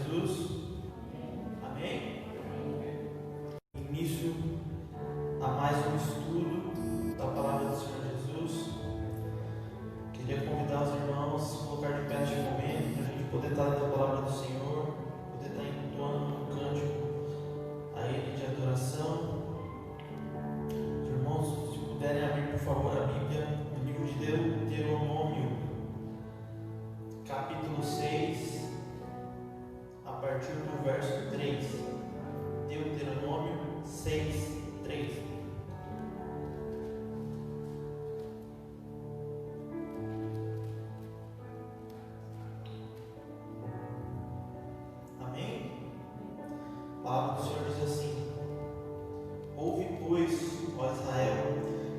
Jesus. Amém? Início a mais um estudo da palavra do Senhor Jesus. Queria convidar os irmãos a se colocar de pé neste momento, para a gente poder estar lendo a palavra do Senhor, poder estar entoando um cântico a Ele de adoração. Os irmãos, se puderem abrir por favor a Bíblia, no livro de Deuteronômio, capítulo 6, a partir do verso 3. Deuteronômio 6, 3. Amém? A palavra do Senhor diz assim: ouve, pois, ó Israel,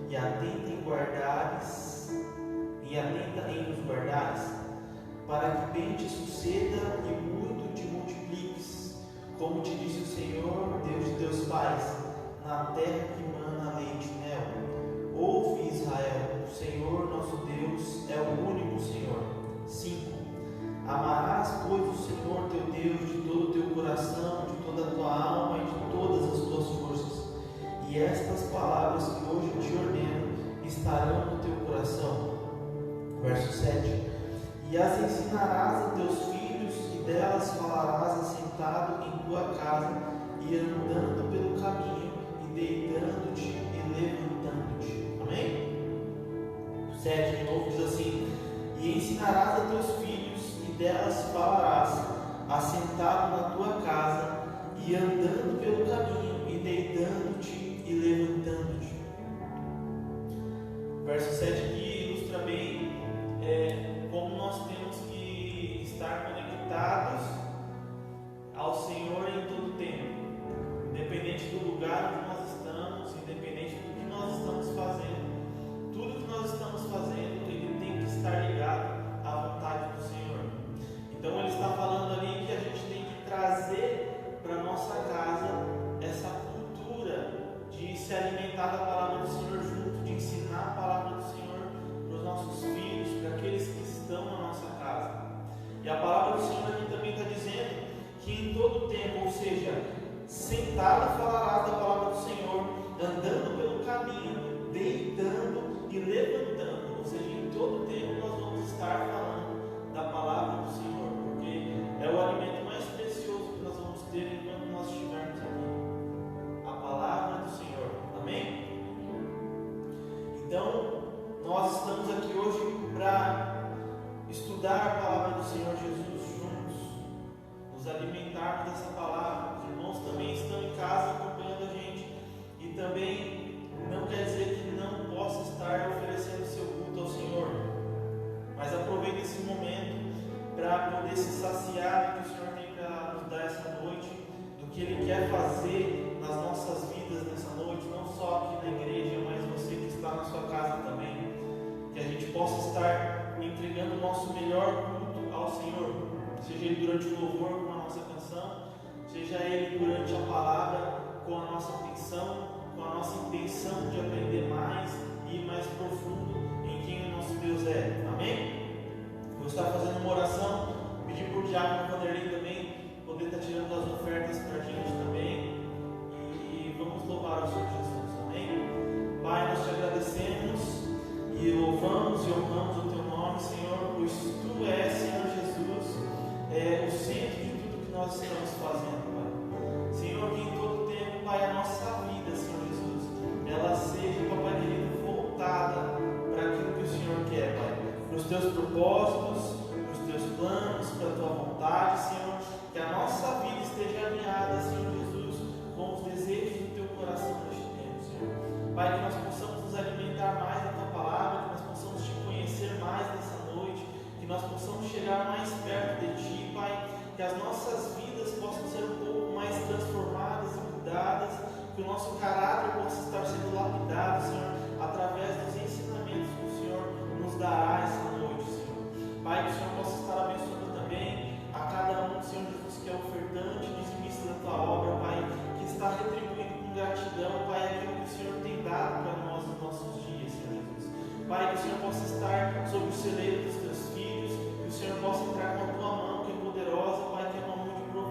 e atenta em nos guardares, para que bem te suceda e muito te multipliques, como te disse o Senhor, Deus de teus pais, na terra que mana leite e mel. Ouve, Israel, o Senhor nosso Deus é o único Senhor. 5. Amarás, pois, o Senhor teu Deus de todo o teu coração, de toda a tua alma e de todas as tuas forças. E estas palavras que hoje te ordeno estarão no teu coração. Verso 7. E as ensinarás a teus filhos, e delas falarás assentado em tua casa, e andando pelo caminho, e deitando-te e levantando-te. Amém? 7 de novo diz assim: e ensinarás a teus filhos, e delas falarás assentado na tua casa, e andando pelo caminho, e deitando-te e levantando-te. Verso 7 aqui ilustra bem como nós temos que estar conectados ao Senhor em todo o tempo, independente do lugar onde nós estamos, independente do que nós estamos fazendo. Tudo que nós estamos fazendo, ele tem que estar ligado à vontade do Senhor. Então ele está falando ali que a gente tem que trazer para a nossa casa essa cultura de se alimentar da palavra do Senhor junto, de ensinar a palavra do Senhor para os nossos filhos, para aqueles que estão na nossa casa. E a palavra do Senhor aqui também está dizendo que em todo tempo, ou seja, sentado falarás da palavra do Senhor, andando pelo caminho, deitando e levantando, ou seja, em todo tempo nós vamos estar falando da palavra do Senhor, porque é o alimento mais precioso que nós vamos ter enquanto nós estivermos aqui, a palavra do Senhor. Amém? Então, nós estamos aqui hoje para estudar a palavra do Senhor Jesus juntos, nos alimentarmos dessa palavra. Os irmãos também estão em casa acompanhando a gente, e também não quer dizer que não possa estar oferecendo seu culto ao Senhor, mas aproveite esse momento para poder se saciar do que o Senhor tem para nos dar essa noite, do que Ele quer fazer nas nossas vidas nessa noite, não só aqui na igreja, mas você que está na sua casa também. Que a gente possa estar entregando o nosso melhor culto ao Senhor, seja Ele durante o louvor com a nossa canção, seja Ele durante a palavra com a nossa atenção, com a nossa intenção de aprender mais e ir mais profundo em quem o nosso Deus é. Amém? Vou estar fazendo uma oração, pedir por Diácono Vanderlei também poder estar tirando as ofertas para a gente também, e vamos louvar o Senhor Jesus. Amém? Pai, nós te agradecemos e louvamos e honramos o teu nome, Senhor, pois tu és, Senhor Jesus, o centro de tudo que nós estamos fazendo, Pai. Senhor, que em todo tempo, Pai, a nossa vida, Senhor Jesus, ela seja, Papai querido, voltada para aquilo que o Senhor quer, Pai, para os teus propósitos, para os teus planos, para a tua vontade, Senhor, que a nossa vida esteja alinhada, Senhor Jesus, com os desejos do teu coração neste tempo, Senhor. Pai, que nós possamos nos alimentar mais da tua palavra, que nós possamos te conhecer mais nessa noite, que nós possamos chegar mais perto de ti, Pai, que as nossas vidas possam ser um pouco mais transformadas e mudadas, que o nosso caráter possa estar sendo lapidado, Senhor, através dos ensinamentos que o Senhor nos dará essa noite, Senhor. Pai, que o Senhor possa estar abençoando também a cada um, Senhor Jesus, que é ofertante, dizimista da tua obra, Pai, que está retribuindo com gratidão, Pai, aquilo que o Senhor tem dado para nós nos nossos dias, Senhor Jesus. Pai, que o Senhor possa estar sob o celeiro dos teus filhos, que o Senhor possa entrar com a tua mão, que é poderosa, Pai, que é uma mão de provisão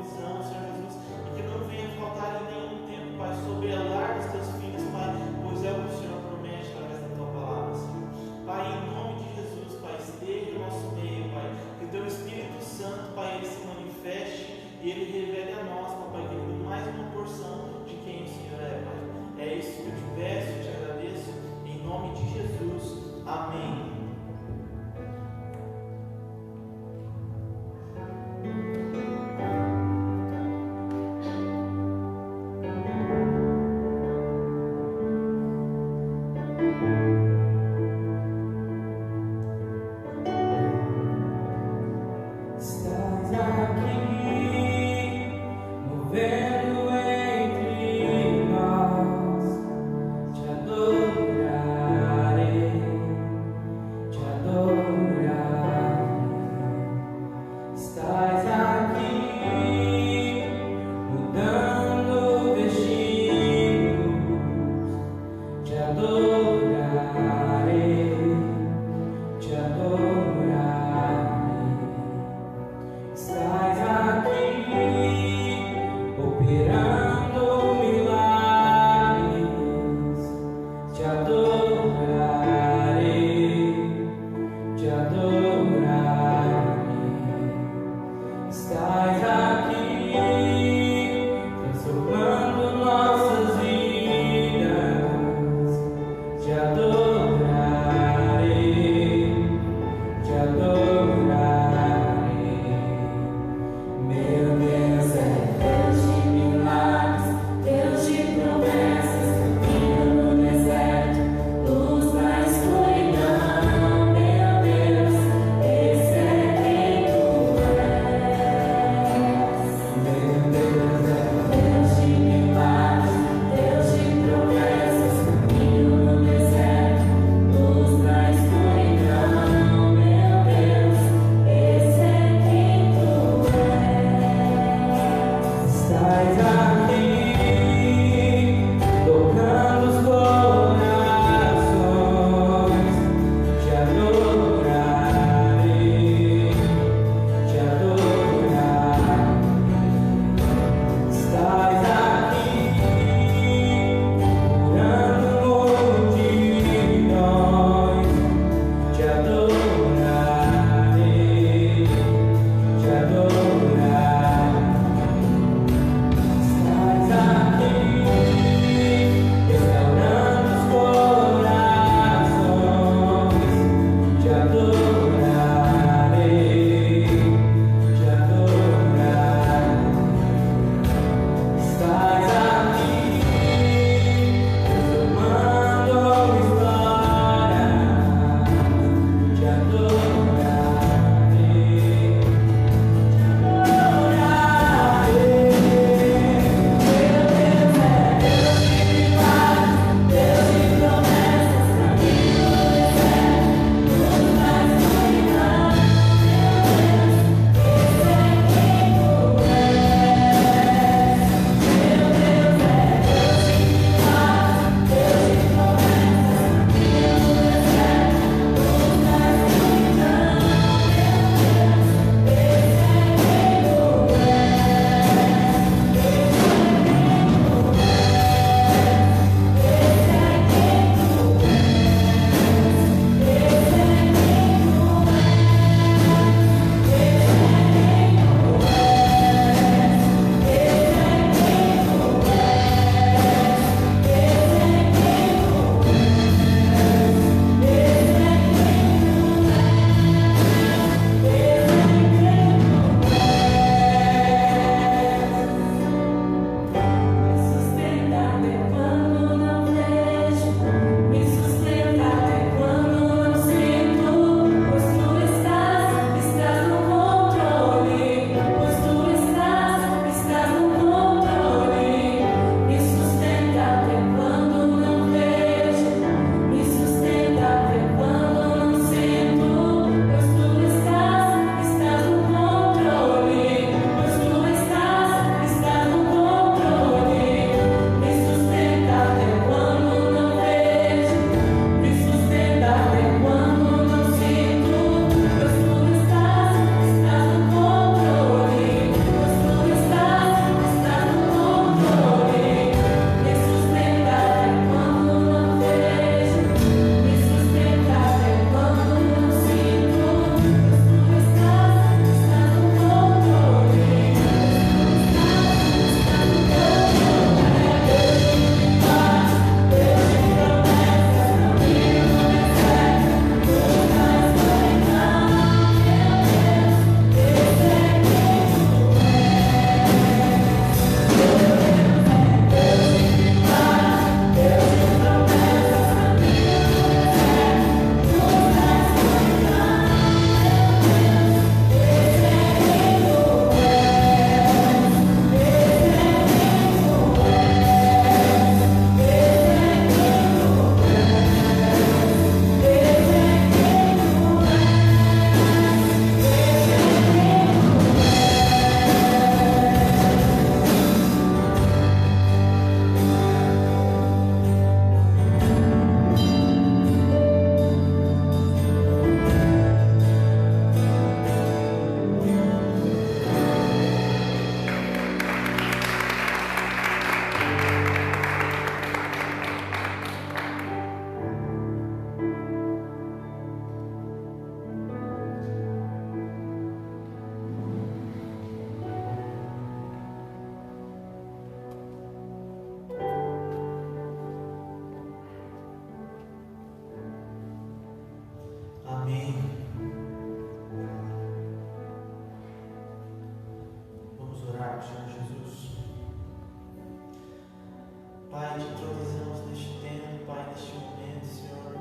Pai, te introduzimos neste tempo, Pai, neste momento, Senhor.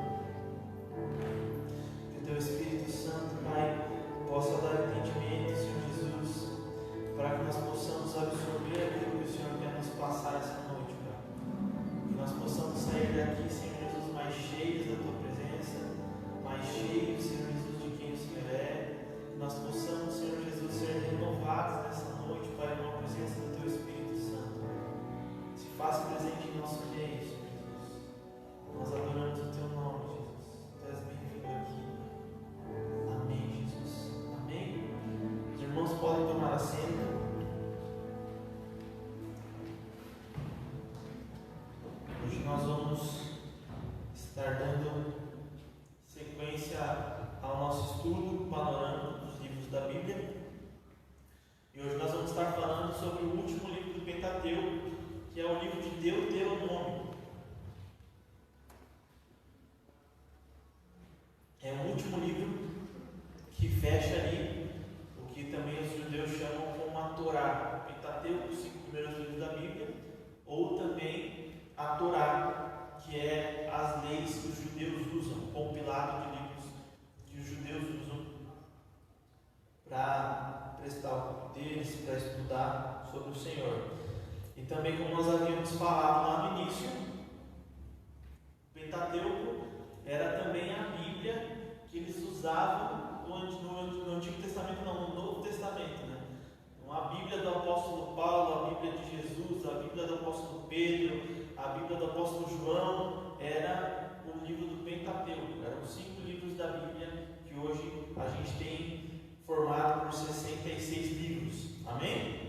Que o Teu Espírito Santo, Pai, possa dar entendimento, Senhor Jesus, para que nós possamos absorver aquilo que o Senhor quer nos passar essa noite, Pai. Que nós possamos sair daqui, Senhor Jesus, mais cheios da Tua presença, mais cheios, Senhor Jesus, de quem o Senhor é. Que nós possamos, Senhor Jesus, ser renovados nessa noite, Pai, na presença do Teu Espírito Santo. Se faça presente em nosso meio, Senhor Jesus. Nós adoramos o Teu nome, Jesus. Tu és bem-vindo aqui. Amém, Jesus. Amém? Os irmãos podem tomar assento. Hoje nós vamos estar dando sequência ao nosso estudo panorâmico dos livros da Bíblia. E hoje nós vamos estar falando sobre o último livro do Pentateuco, que é o livro de Deuteronômio. É o último livro que fecha ali o que também os judeus chamam como a Torá. O Pentateuco, os 5 primeiros livros da Bíblia, ou também a Torá, que é as leis que os judeus usam, o compilado de livros que os judeus usam para prestar o culto deles, para estudar sobre o Senhor. E também, como nós havíamos falado lá no início, o Pentateuco era também a Bíblia que eles usavam no Antigo Testamento, não, no Novo Testamento, né? Então, a Bíblia do apóstolo Paulo, a Bíblia de Jesus, a Bíblia do apóstolo Pedro, a Bíblia do apóstolo João, era o livro do Pentateuco. Eram os 5 livros da Bíblia que hoje a gente tem formado por 66 livros. Amém?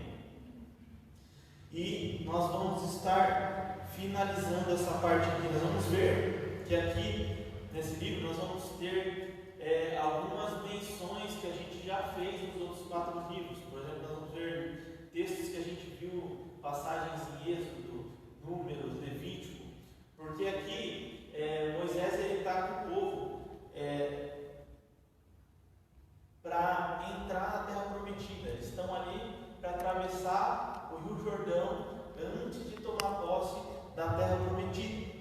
E nós vamos estar finalizando essa parte aqui. Nós vamos ver que aqui nesse livro nós vamos ter algumas menções que a gente já fez nos outros 4 livros. Por exemplo, nós vamos ver textos que a gente viu, passagens em Êxodo, Números, Levítico, porque aqui Moisés está com o povo para entrar na Terra Prometida. Eles estão ali para atravessar o Rio Jordão antes de tomar posse da Terra Prometida.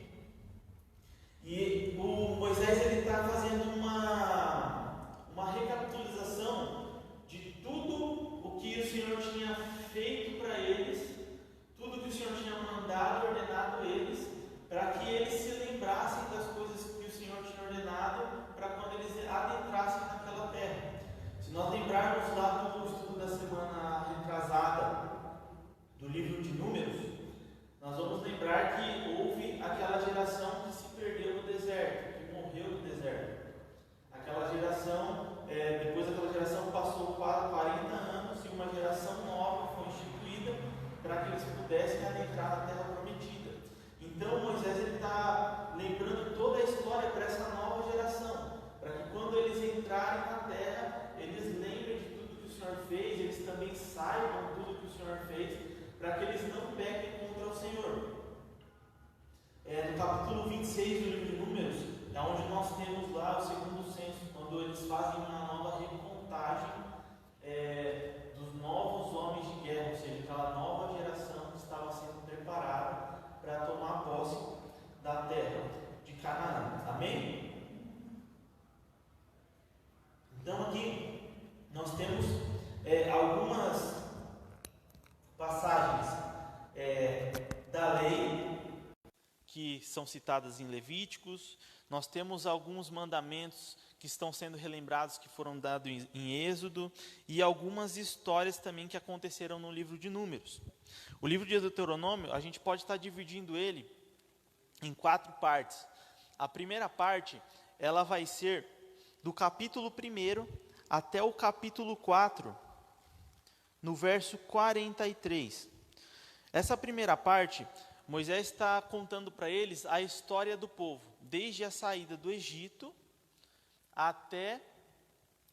E o Moisés está fazendo uma recapitulação de tudo o que o Senhor tinha feito para eles, tudo que o Senhor tinha mandado e ordenado eles, para que eles se lembrassem das coisas que o Senhor tinha ordenado, para quando eles adentrassem naquela terra. Se nós lembrarmos lá do estudo da semana retrasada do livro de Números, nós vamos lembrar que houve aquela geração que se perdeu no deserto, que morreu no deserto. Aquela geração, depois daquela geração passou 40 anos e uma geração nova foi instituída para que eles pudessem adentrar na Terra Prometida. Então Moisés está lembrando toda a história para essa nova geração, para que quando eles entrarem na terra, eles lembrem de tudo que o Senhor fez, eles também saibam tudo que o Senhor fez, para que eles não pequem contra o Senhor. No capítulo 26 do livro de Números, é onde nós temos lá o segundo censo, quando eles fazem uma nova recontagem dos novos homens de guerra, ou seja, aquela nova geração que estava sendo preparada para tomar posse da terra de Canaã. Amém? Então aqui nós temos algumas passagens da lei que são citadas em Levíticos. Nós temos alguns mandamentos que estão sendo relembrados, que foram dados em Êxodo, e algumas histórias também que aconteceram no livro de Números. O livro de Deuteronômio, a gente pode estar dividindo ele em 4 partes. A primeira parte, ela vai ser do capítulo 1 até o capítulo 4, no verso 43. Essa primeira parte, Moisés está contando para eles a história do povo, desde a saída do Egito até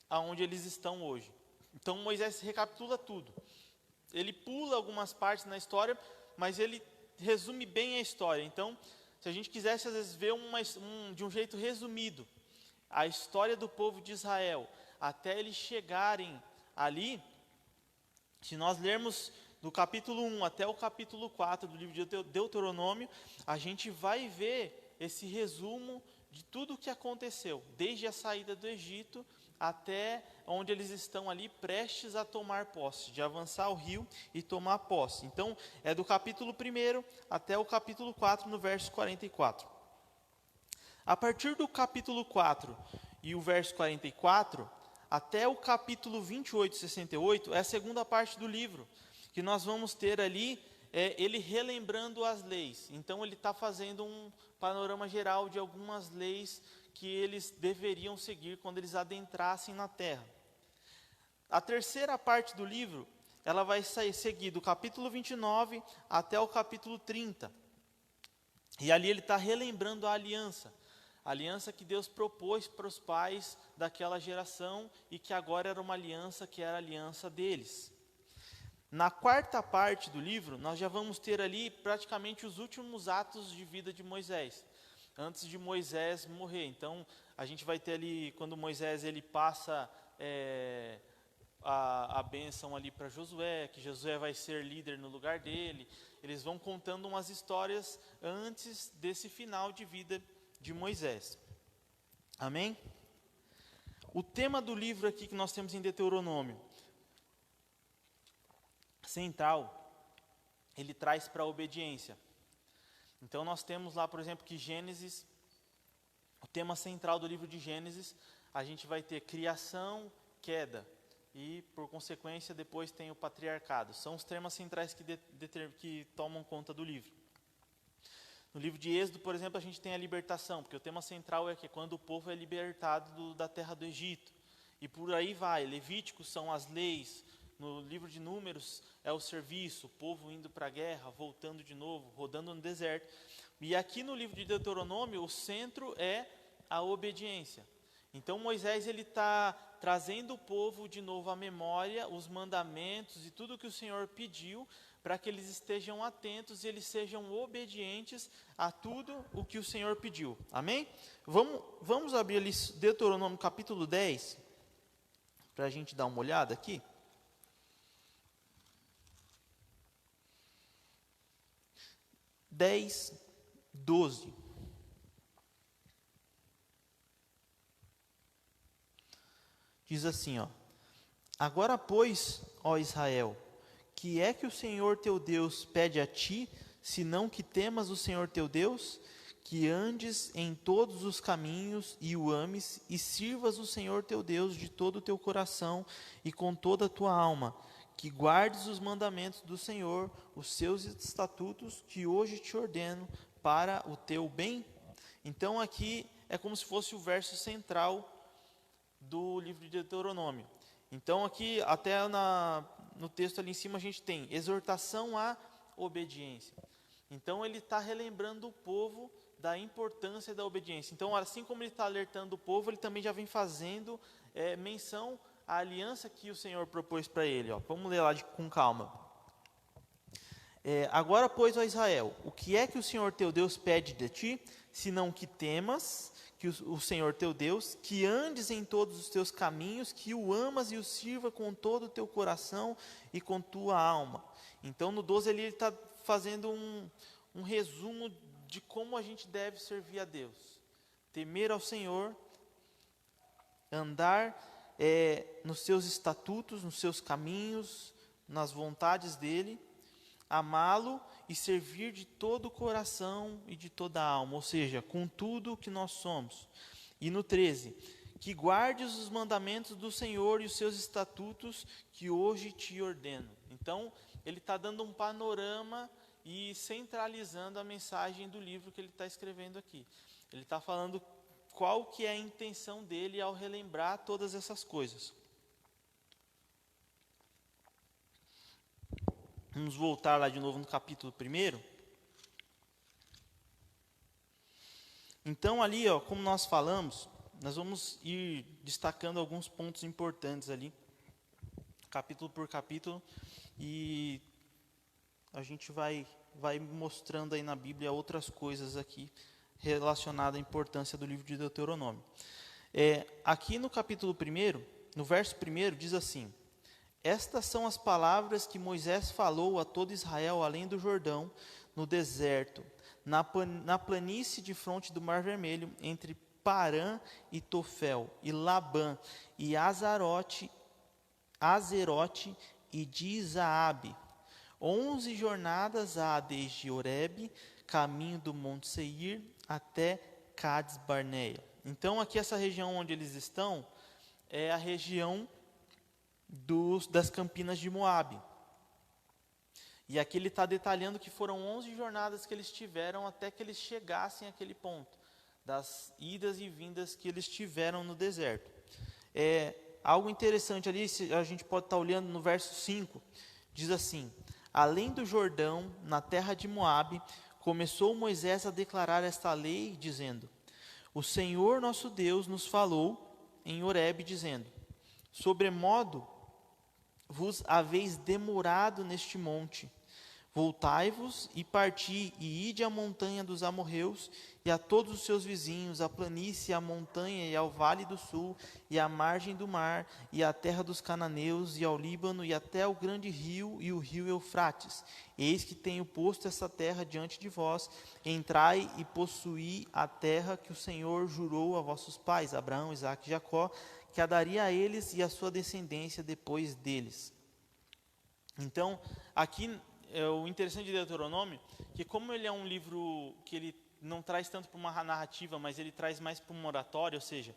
aonde eles estão hoje. Então Moisés recapitula tudo. Ele pula algumas partes na história, mas ele resume bem a história. Então, se a gente quisesse às vezes ver de um jeito resumido a história do povo de Israel, até eles chegarem ali, se nós lermos do capítulo 1 até o capítulo 4 do livro de Deuteronômio, a gente vai ver esse resumo de tudo o que aconteceu, desde a saída do Egito até onde eles estão ali prestes a tomar posse, de avançar o rio e tomar posse. Então, é do capítulo 1 até o capítulo 4, no verso 44. A partir do capítulo 4 e o verso 44, até o capítulo 28 e 68, é a segunda parte do livro, que nós vamos ter ali ele relembrando as leis. Então, ele está fazendo um panorama geral de algumas leis que eles deveriam seguir quando eles adentrassem na terra. A terceira parte do livro, ela vai seguir do capítulo 29 até o capítulo 30. E ali ele está relembrando a aliança que Deus propôs para os pais daquela geração e que agora era uma aliança que era a aliança deles. Na quarta parte do livro, nós já vamos ter ali praticamente os últimos atos de vida de Moisés, antes de Moisés morrer. Então, a gente vai ter ali, quando Moisés ele passa a bênção ali para Josué, que Josué vai ser líder no lugar dele. Eles vão contando umas histórias antes desse final de vida de Moisés. Amém? O tema do livro aqui que nós temos em Deuteronômio, central, ele traz para a obediência. Então nós temos lá, por exemplo, que Gênesis, o tema central do livro de Gênesis, a gente vai ter criação, queda, e por consequência depois tem o patriarcado. São os temas centrais que tomam conta do livro. No livro de Êxodo, por exemplo, a gente tem a libertação, porque o tema central é que quando o povo é libertado da terra do Egito. E por aí vai. Levíticos são as leis. No livro de Números é o serviço, o povo indo para a guerra, voltando de novo, rodando no deserto. E aqui no livro de Deuteronômio, o centro é a obediência. Então Moisés ele está trazendo o povo de novo à memória, os mandamentos e tudo que o Senhor pediu, para que eles estejam atentos e eles sejam obedientes a tudo o que o Senhor pediu. Amém? Vamos abrir ali Deuteronômio capítulo 10, para a gente dar uma olhada aqui. 10, 12. Diz assim, ó: Agora, pois, ó Israel, que é que o Senhor teu Deus pede a ti, senão que temas o Senhor teu Deus, que andes em todos os caminhos e o ames, e sirvas o Senhor teu Deus de todo o teu coração e com toda a tua alma, que guardes os mandamentos do Senhor, os seus estatutos, que hoje te ordeno para o teu bem. Então aqui é como se fosse o verso central do livro de Deuteronômio. Então aqui, até no texto ali em cima, a gente tem exortação à obediência. Então ele está relembrando o povo da importância da obediência. Então, assim como ele está alertando o povo, ele também já vem fazendo menção à aliança que o Senhor propôs para ele. Ó. Vamos ler lá com calma. Agora, pois, ó Israel, o que é que o Senhor teu Deus pede de ti, senão que temas que o Senhor teu Deus, que andes em todos os teus caminhos, que o amas e o sirva com todo o teu coração e com tua alma. Então, no 12 ele está fazendo um resumo de como a gente deve servir a Deus. Temer ao Senhor, andar nos seus estatutos, nos seus caminhos, nas vontades dele, amá-lo e servir de todo o coração e de toda a alma, ou seja, com tudo que nós somos. E no 13, que guardes os mandamentos do Senhor e os seus estatutos que hoje te ordeno. Então, ele está dando um panorama e centralizando a mensagem do livro que ele está escrevendo aqui. Ele está falando qual que é a intenção dele ao relembrar todas essas coisas. Vamos voltar lá de novo no capítulo 1. Então ali, ó, como nós falamos, nós vamos ir destacando alguns pontos importantes ali, capítulo por capítulo, e a gente vai mostrando aí na Bíblia outras coisas aqui relacionadas à importância do livro de Deuteronômio. Aqui no capítulo 1, no verso 1, diz assim: Estas são as palavras que Moisés falou a todo Israel além do Jordão, no deserto, na planície de fronte do Mar Vermelho, entre Parã e Tofel, e Labã, e Azerote e Dizaabe. 11 jornadas há desde Horebe, caminho do Monte Seir, até Cades Barneia. Então aqui essa região onde eles estão é a região das campinas de Moabe. E aqui ele está detalhando que foram 11 jornadas que eles tiveram até que eles chegassem àquele ponto, das idas e vindas que eles tiveram no deserto. Algo interessante ali, a gente pode estar olhando no verso 5, diz assim: além do Jordão, na terra de Moabe, começou Moisés a declarar esta lei, dizendo: o Senhor nosso Deus nos falou em Horebe, dizendo: sobremodo vos haveis demorado neste monte. Voltai-vos e parti, e ide à montanha dos amorreus, e a todos os seus vizinhos, à planície, à montanha, e ao vale do sul, e à margem do mar, e à terra dos cananeus, e ao Líbano, e até o grande rio, e o rio Eufrates. Eis que tenho posto essa terra diante de vós. Entrai e possuí a terra que o Senhor jurou a vossos pais, Abraão, Isaque e Jacó, que a daria a eles e a sua descendência depois deles. Então, aqui o interessante de Deuteronômio, que como ele é um livro que ele não traz tanto para uma narrativa, mas ele traz mais para uma oratória, ou seja,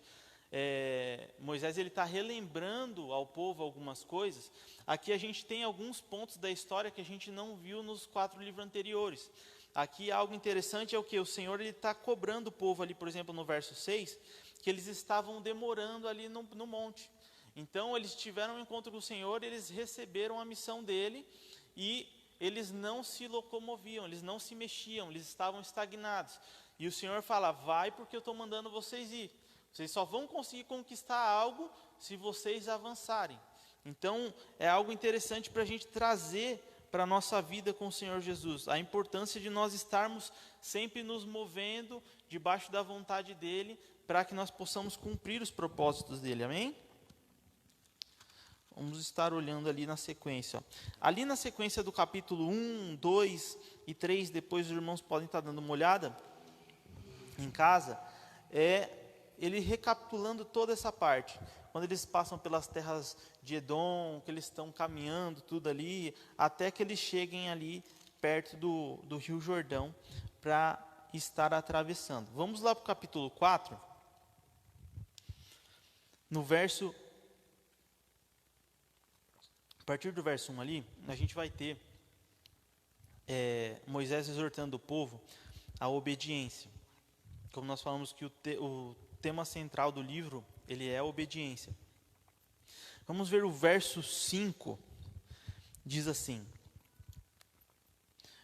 Moisés ele está relembrando ao povo algumas coisas. Aqui a gente tem alguns pontos da história que a gente não viu nos 4 livros anteriores. Aqui algo interessante é o que? O Senhor está cobrando o povo ali, por exemplo, no verso 6, que eles estavam demorando ali no monte. Então eles tiveram um encontro com o Senhor, eles receberam a missão dele e eles não se locomoviam, eles não se mexiam, eles estavam estagnados. E o Senhor fala: vai, porque eu estou mandando vocês ir. Vocês só vão conseguir conquistar algo se vocês avançarem. Então é algo interessante para a gente trazer para a nossa vida com o Senhor Jesus, a importância de nós estarmos sempre nos movendo debaixo da vontade dEle, para que nós possamos cumprir os propósitos dEle, amém? Vamos estar olhando ali na sequência. Ali na sequência do capítulo 1, 2 e 3, depois os irmãos podem estar dando uma olhada em casa, ele recapitulando toda essa parte. Quando eles passam pelas terras de Edom, que eles estão caminhando, tudo ali, até que eles cheguem ali perto do Rio Jordão, para estar atravessando. Vamos lá para o capítulo 4, no verso... A partir do verso 1 ali, a gente vai ter Moisés exortando o povo à obediência. Como nós falamos que o tema central do livro, ele é a obediência. Vamos ver o verso 5, diz assim: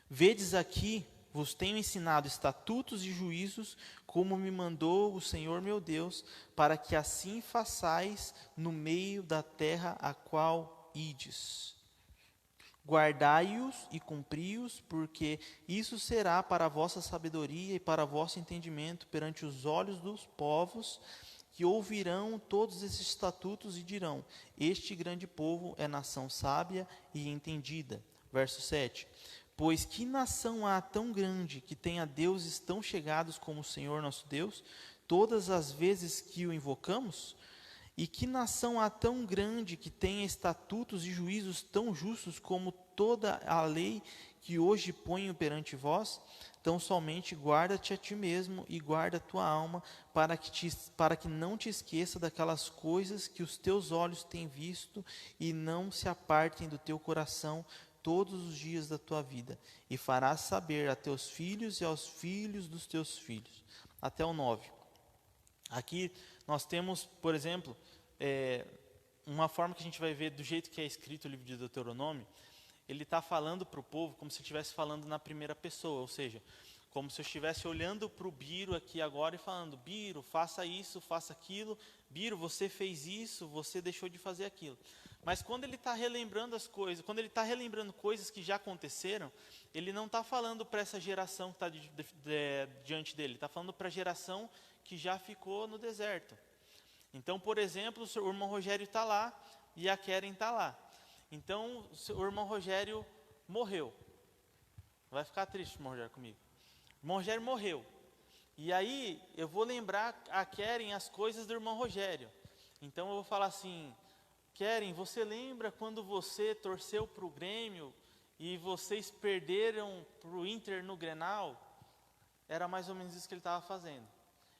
vedes aqui, vos tenho ensinado estatutos e juízos, como me mandou o Senhor meu Deus, para que assim façais no meio da terra a qual ides. Guardai-os e cumpri-os, porque isso será para a vossa sabedoria e para o vosso entendimento perante os olhos dos povos, que ouvirão todos esses estatutos e dirão: este grande povo é nação sábia e entendida. Verso 7. Pois que nação há tão grande que tenha deuses tão chegados como o Senhor nosso Deus, todas as vezes que o invocamos? E que nação há tão grande que tenha estatutos e juízos tão justos como toda a lei que hoje ponho perante vós? Então somente guarda-te a ti mesmo e guarda a tua alma, para que não te esqueça daquelas coisas que os teus olhos têm visto e não se apartem do teu coração todos os dias da tua vida. E farás saber a teus filhos e aos filhos dos teus filhos. Até o 9. Aqui nós temos, por exemplo, uma forma que a gente vai ver do jeito que é escrito o livro de Deuteronômio. Ele está falando para o povo como se estivesse falando na primeira pessoa, ou seja, como se eu estivesse olhando para o Biro aqui agora e falando: Biro, faça isso, faça aquilo. Biro, você fez isso, você deixou de fazer aquilo. Mas quando ele está relembrando as coisas, quando ele está relembrando coisas que já aconteceram, ele não está falando para essa geração que está diante dele, ele está falando para a geração que já ficou no deserto. Então, por exemplo, o irmão Rogério está lá e a Keren está lá. Então, o irmão Rogério morreu. Vai ficar triste, irmão Rogério, comigo. O irmão Rogério morreu. E aí, eu vou lembrar a Keren as coisas do irmão Rogério. Então, eu vou falar assim: Keren, você lembra quando você torceu para o Grêmio e vocês perderam para o Inter no Grenal? Era mais ou menos isso que ele estava fazendo.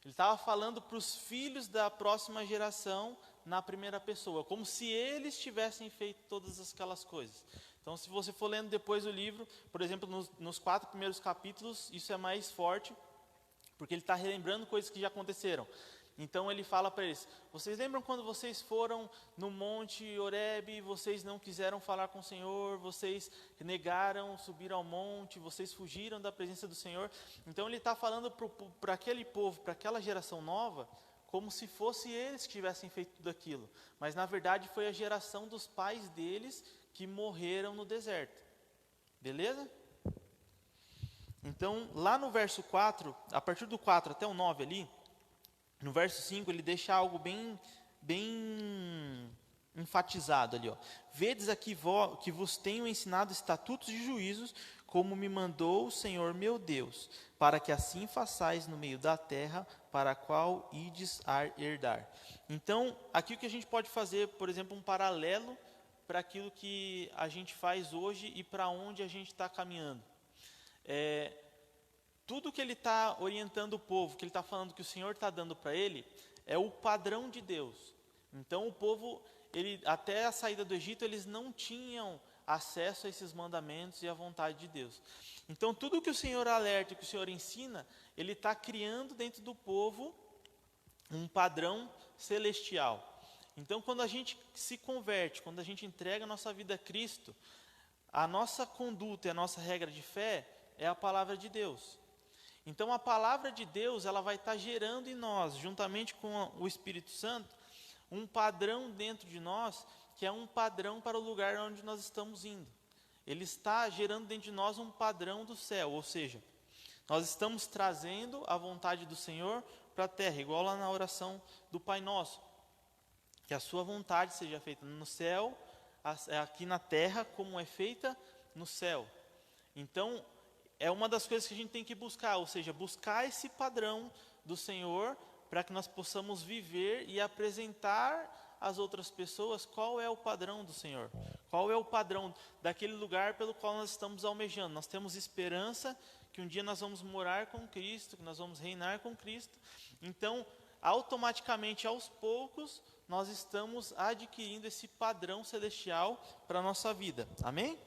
Ele estava falando para os filhos da próxima geração na primeira pessoa, como se eles tivessem feito todas aquelas coisas. Então, se você for lendo depois o livro, por exemplo, nos 4 primeiros capítulos, isso é mais forte, porque ele está relembrando coisas que já aconteceram. Então ele fala para eles: vocês lembram quando vocês foram no Monte Horebe, vocês não quiseram falar com o Senhor, vocês negaram subir ao monte, vocês fugiram da presença do Senhor? Então ele está falando para aquele povo, para aquela geração nova, como se fosse eles que tivessem feito tudo aquilo. Mas na verdade foi a geração dos pais deles que morreram no deserto. Beleza? Então lá no verso 4, a partir do 4 até o 9 ali, no verso 5, ele deixa algo bem enfatizado ali, ó. Vedes aqui que vos tenho ensinado estatutos e juízos, como me mandou o Senhor meu Deus, para que assim façais no meio da terra, para a qual ides a herdar. Então, aqui o que a gente pode fazer, por exemplo, um paralelo para aquilo que a gente faz hoje e para onde a gente está caminhando. Tudo que ele está orientando o povo, que ele está falando que o Senhor está dando para ele, é o padrão de Deus. Então o povo, até a saída do Egito, eles não tinham acesso a esses mandamentos e à vontade de Deus. Então tudo que o Senhor alerta, que o Senhor ensina, ele está criando dentro do povo um padrão celestial. Então quando a gente se converte, quando a gente entrega a nossa vida a Cristo, a nossa conduta e a nossa regra de fé é a palavra de Deus. Então a palavra de Deus, ela vai estar gerando em nós, juntamente com o Espírito Santo, um padrão dentro de nós, que é um padrão para o lugar onde nós estamos indo. Ele está gerando dentro de nós um padrão do céu, ou seja, nós estamos trazendo a vontade do Senhor para a terra, igual lá na oração do Pai Nosso. Que a sua vontade seja feita no céu, aqui na terra, como é feita no céu. Então, é uma das coisas que a gente tem que buscar, ou seja, buscar esse padrão do Senhor para que nós possamos viver e apresentar às outras pessoas qual é o padrão do Senhor, qual é o padrão daquele lugar pelo qual nós estamos almejando. Nós temos esperança que um dia nós vamos morar com Cristo, que nós vamos reinar com Cristo. Então, automaticamente, aos poucos, nós estamos adquirindo esse padrão celestial para a nossa vida. Amém?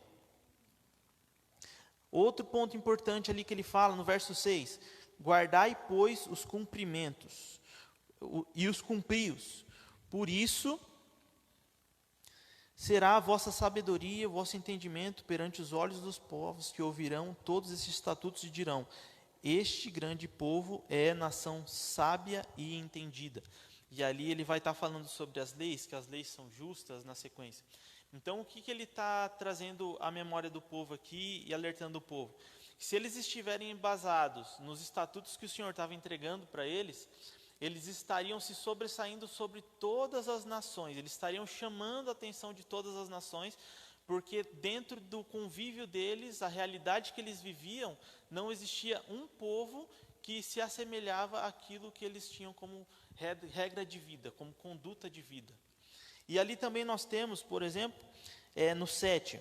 Outro ponto importante ali que ele fala no verso 6: guardai, pois, os cumprimentos, e os cumpri-os. Por isso, será a vossa sabedoria, o vosso entendimento perante os olhos dos povos, que ouvirão todos esses estatutos e dirão: este grande povo é nação sábia e entendida. E ali ele vai estar falando sobre as leis, que as leis são justas na sequência. Então, o que ele está trazendo à memória do povo aqui e alertando o povo? Que se eles estiverem embasados nos estatutos que o Senhor estava entregando para eles, eles estariam se sobressaindo sobre todas as nações, eles estariam chamando a atenção de todas as nações, porque dentro do convívio deles, a realidade que eles viviam, não existia um povo que se assemelhava àquilo que eles tinham como regra de vida, como conduta de vida. E ali também nós temos, por exemplo, no 7,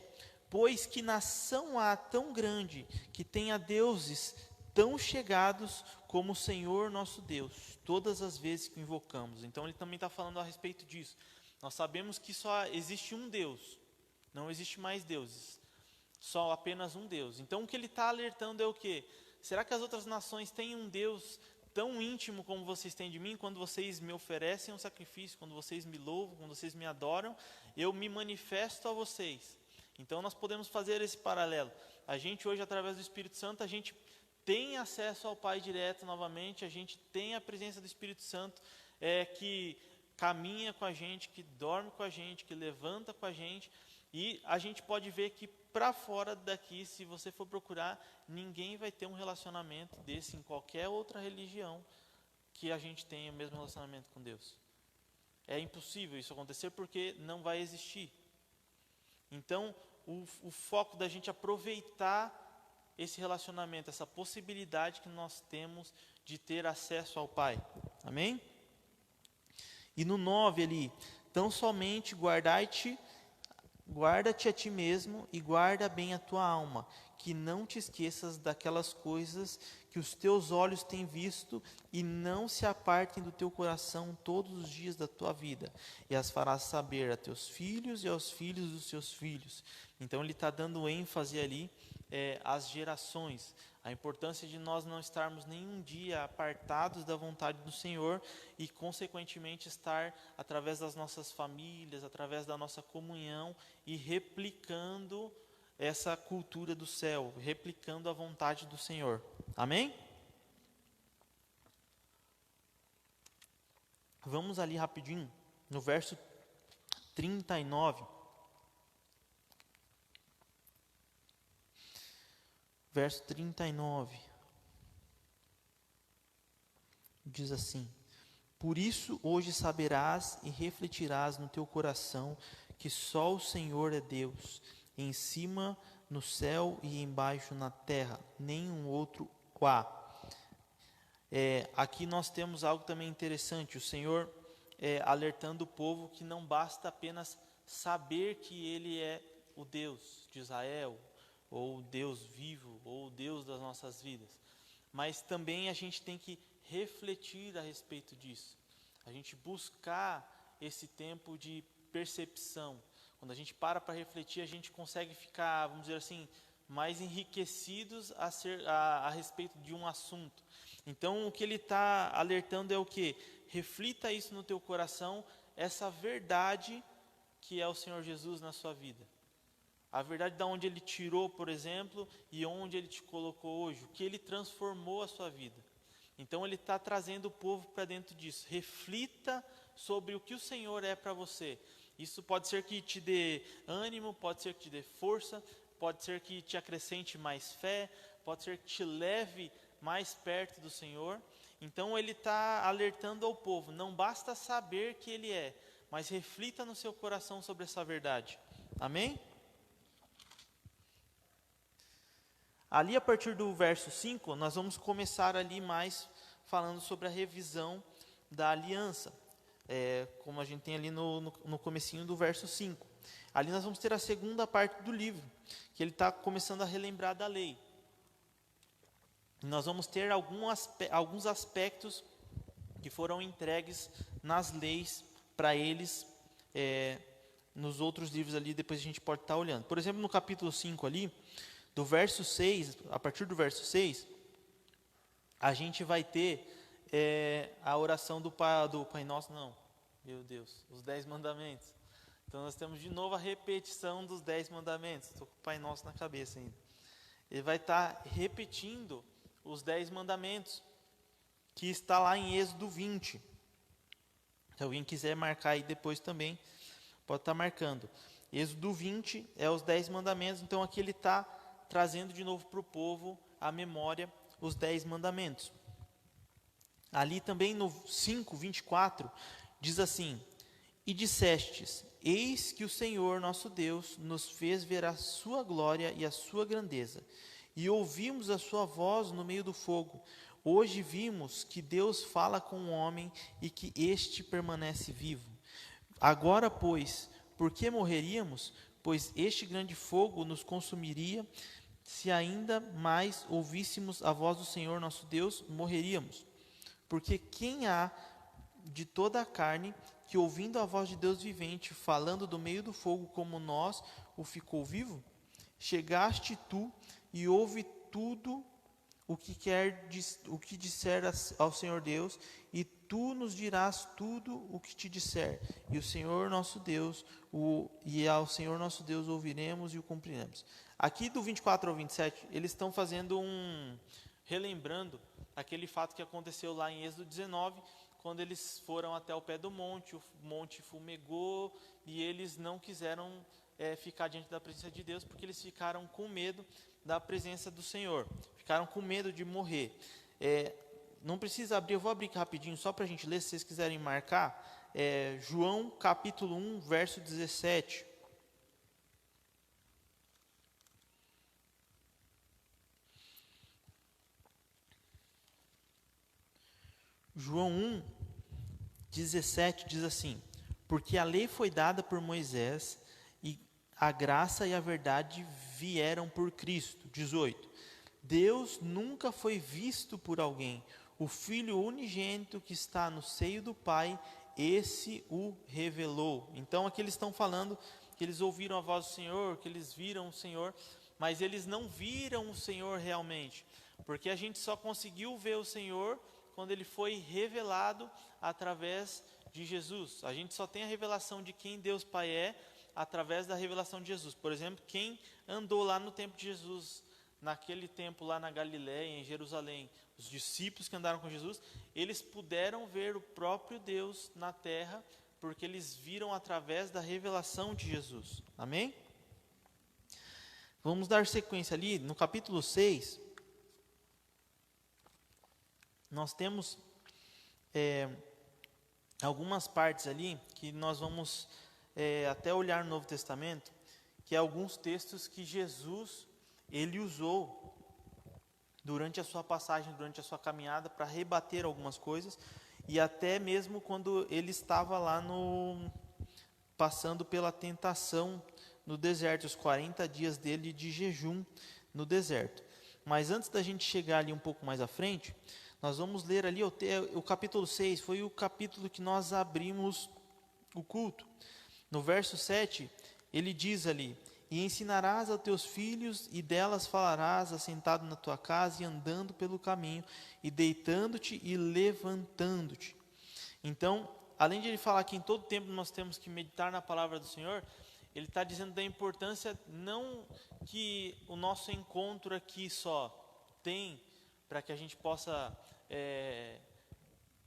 pois que nação há tão grande, que tenha deuses tão chegados como o Senhor nosso Deus, todas as vezes que o invocamos. Então ele também está falando a respeito disso. Nós sabemos que só existe um Deus, não existe mais deuses, só apenas um Deus. Então o que ele está alertando é o quê? Será que as outras nações têm um Deus tão íntimo como vocês têm de mim? Quando vocês me oferecem um sacrifício, quando vocês me louvam, quando vocês me adoram, eu me manifesto a vocês. Então nós podemos fazer esse paralelo. A gente hoje, através do Espírito Santo, a gente tem acesso ao Pai direto novamente, a gente tem a presença do Espírito Santo que caminha com a gente, que dorme com a gente, que levanta com a gente, e a gente pode ver que para fora daqui, se você for procurar, ninguém vai ter um relacionamento desse em qualquer outra religião que a gente tenha o mesmo relacionamento com Deus. É impossível isso acontecer porque não vai existir. Então, o foco da gente aproveitar esse relacionamento, essa possibilidade que nós temos de ter acesso ao Pai. Amém? E no 9 ali, tão somente guarda-te a ti mesmo e guarda bem a tua alma, que não te esqueças daquelas coisas que os teus olhos têm visto e não se apartem do teu coração todos os dias da tua vida, e as farás saber a teus filhos e aos filhos dos teus filhos. Então ele está dando ênfase ali às gerações, a importância de nós não estarmos nenhum dia apartados da vontade do Senhor e consequentemente estar através das nossas famílias, através da nossa comunhão e replicando essa cultura do céu, replicando a vontade do Senhor. Amém? Vamos ali rapidinho, no verso 39. Verso 39. Diz assim: por isso hoje saberás e refletirás no teu coração que só o Senhor é Deus, em cima no céu e embaixo na terra, nenhum outro há. Aqui nós temos algo também interessante, o Senhor alertando o povo que não basta apenas saber que Ele é o Deus de Israel, ou o Deus vivo, ou o Deus das nossas vidas, mas também a gente tem que refletir a respeito disso, a gente buscar esse tempo de percepção. Quando a gente para refletir, a gente consegue ficar, vamos dizer assim, mais enriquecidos a respeito de um assunto. Então, o que ele está alertando é o quê? Reflita isso no teu coração, essa verdade que é o Senhor Jesus na sua vida. A verdade de onde Ele tirou, por exemplo, e onde Ele te colocou hoje, o que Ele transformou a sua vida. Então, Ele está trazendo o povo para dentro disso. Reflita sobre o que o Senhor é para você. Isso pode ser que te dê ânimo, pode ser que te dê força, pode ser que te acrescente mais fé, pode ser que te leve mais perto do Senhor. Então ele está alertando ao povo, não basta saber que Ele é, mas reflita no seu coração sobre essa verdade. Amém? Ali a partir do verso 5, nós vamos começar ali mais falando sobre a revisão da aliança. Como a gente tem ali no comecinho do verso 5. Ali nós vamos ter a segunda parte do livro, que ele está começando a relembrar da lei. Nós vamos ter alguns aspectos que foram entregues nas leis para eles, nos outros livros ali, depois a gente pode estar olhando. Por exemplo, no capítulo 5 ali, do verso 6, a partir do verso 6, a gente vai ter a oração do Pai Nosso, meu Deus, os 10 mandamentos. Então nós temos de novo a repetição dos 10 mandamentos. Estou com o Pai Nosso na cabeça ainda. Ele vai estar repetindo os 10 mandamentos, que está lá em Êxodo 20. Se alguém quiser marcar aí depois também, pode estar marcando. Êxodo 20 é os 10 mandamentos, então aqui ele está trazendo de novo para o povo a memória os 10 mandamentos. Ali também no 5:24 diz assim: e dissestes, eis que o Senhor nosso Deus nos fez ver a sua glória e a sua grandeza, e ouvimos a sua voz no meio do fogo. Hoje vimos que Deus fala com o homem e que este permanece vivo. Agora, pois, por que morreríamos? Pois este grande fogo nos consumiria. Se ainda mais ouvíssemos a voz do Senhor nosso Deus, morreríamos. Porque quem há de toda a carne que, ouvindo a voz de Deus vivente, falando do meio do fogo como nós, o ficou vivo? Chegaste tu e ouve tudo o que disser ao Senhor Deus, e tu nos dirás tudo o que te disser, e o Senhor nosso Deus, ao Senhor nosso Deus ouviremos e o cumpriremos. Aqui do 24 ao 27, eles estão fazendo relembrando aquele fato que aconteceu lá em Êxodo 19, quando eles foram até o pé do monte, o monte fumegou, e eles não quiseram ficar diante da presença de Deus, porque eles ficaram com medo da presença do Senhor, ficaram com medo de morrer. Não precisa abrir, eu vou abrir rapidinho só para a gente ler, se vocês quiserem marcar, João capítulo 1, verso 17. João 1:17 diz assim: porque a lei foi dada por Moisés, e a graça e a verdade vieram por Cristo. 18. Deus nunca foi visto por alguém. O Filho unigênito que está no seio do Pai, esse o revelou. Então aqui eles estão falando que eles ouviram a voz do Senhor, que eles viram o Senhor, mas eles não viram o Senhor realmente, porque a gente só conseguiu ver o Senhor quando ele foi revelado através de Jesus. A gente só tem a revelação de quem Deus Pai é através da revelação de Jesus. Por exemplo, quem andou lá no tempo de Jesus, naquele tempo lá na Galiléia, em Jerusalém, os discípulos que andaram com Jesus, eles puderam ver o próprio Deus na terra, porque eles viram através da revelação de Jesus. Amém? Vamos dar sequência ali, no capítulo 6, nós temos algumas partes ali, que nós vamos até olhar no Novo Testamento, que é alguns textos que Jesus, ele usou durante a sua passagem, durante a sua caminhada, para rebater algumas coisas, e até mesmo quando ele estava lá passando pela tentação no deserto, os 40 dias dele de jejum no deserto. Mas antes da gente chegar ali um pouco mais à frente, nós vamos ler ali o capítulo 6, foi o capítulo que nós abrimos o culto. No verso 7, ele diz ali: e ensinarás aos teus filhos, e delas falarás, assentado na tua casa e andando pelo caminho, e deitando-te e levantando-te. Então, além de ele falar que em todo tempo nós temos que meditar na palavra do Senhor, ele está dizendo da importância, não que o nosso encontro aqui só tem, para que a gente possa,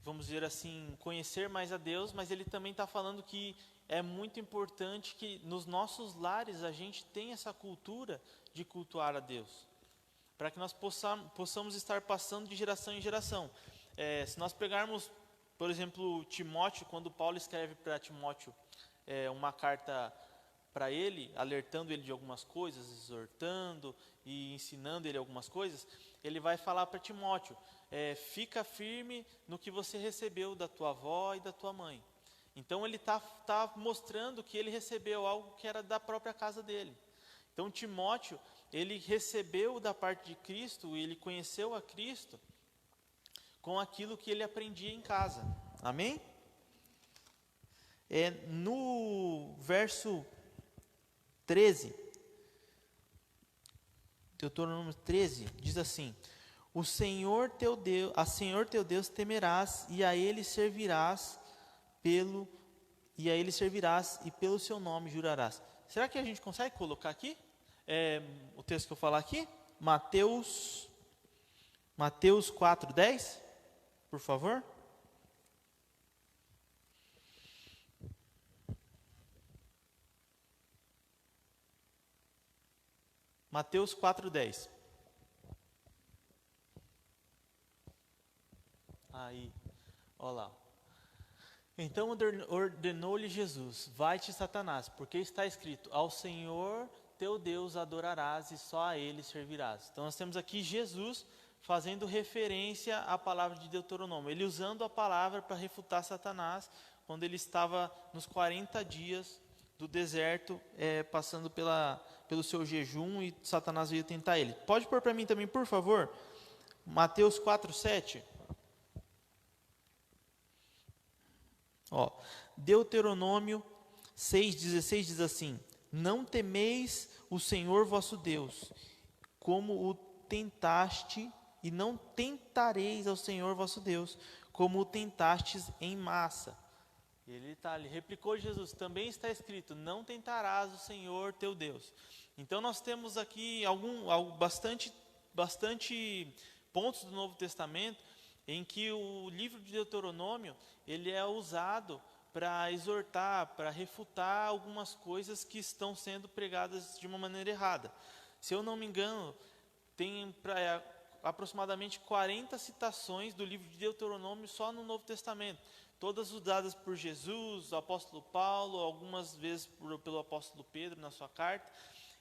vamos dizer assim, conhecer mais a Deus, mas ele também está falando que é muito importante que nos nossos lares a gente tenha essa cultura de cultuar a Deus, para que nós possamos estar passando de geração em geração. Se nós pegarmos, por exemplo, Timóteo, quando Paulo escreve para Timóteo uma carta para ele, alertando ele de algumas coisas, exortando e ensinando ele algumas coisas, ele vai falar para Timóteo: fica firme no que você recebeu da tua avó e da tua mãe. Então ele está mostrando que ele recebeu algo que era da própria casa dele. Então Timóteo, ele recebeu da parte de Cristo, ele conheceu a Cristo com aquilo que ele aprendia em casa. Amém? No verso 13, Deuteronômio 13, diz assim: a Senhor teu Deus temerás, e a Ele servirás e pelo seu nome jurarás. Será que a gente consegue colocar aqui o texto que eu falar aqui? Mateus 4:10, por favor. Mateus 4:10. Aí, olha lá. Então ordenou-lhe Jesus: vai-te, Satanás, porque está escrito: ao Senhor teu Deus adorarás e só a Ele servirás. Então nós temos aqui Jesus fazendo referência à palavra de Deuteronômio, ele usando a palavra para refutar Satanás, quando ele estava nos 40 dias do deserto, passando pelo seu jejum, e Satanás veio tentar ele. Pode pôr para mim também, por favor, Mateus 4:7. Deuteronômio 6:16 diz assim: não temeis o Senhor vosso Deus, como o tentaste, e não tentareis ao Senhor vosso Deus, como o tentastes em massa. Ele replicou Jesus: também está escrito: não tentarás o Senhor teu Deus. Então nós temos aqui bastante pontos do Novo Testamento em que o livro de Deuteronômio ele é usado para exortar, para refutar algumas coisas que estão sendo pregadas de uma maneira errada. Se eu não me engano, tem aproximadamente 40 citações do livro de Deuteronômio só no Novo Testamento, todas usadas por Jesus, o apóstolo Paulo, algumas vezes pelo apóstolo Pedro na sua carta.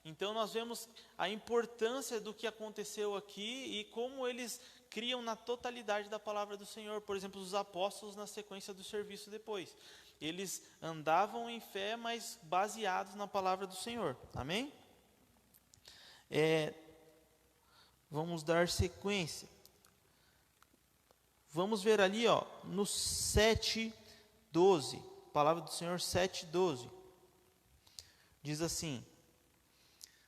Então nós vemos a importância do que aconteceu aqui e como eles criam na totalidade da palavra do Senhor. Por exemplo, os apóstolos na sequência do serviço depois. Eles andavam em fé, mas baseados na palavra do Senhor. Amém? Vamos dar sequência. Vamos ver ali, no 7:12. Palavra do Senhor 7:12. Diz assim: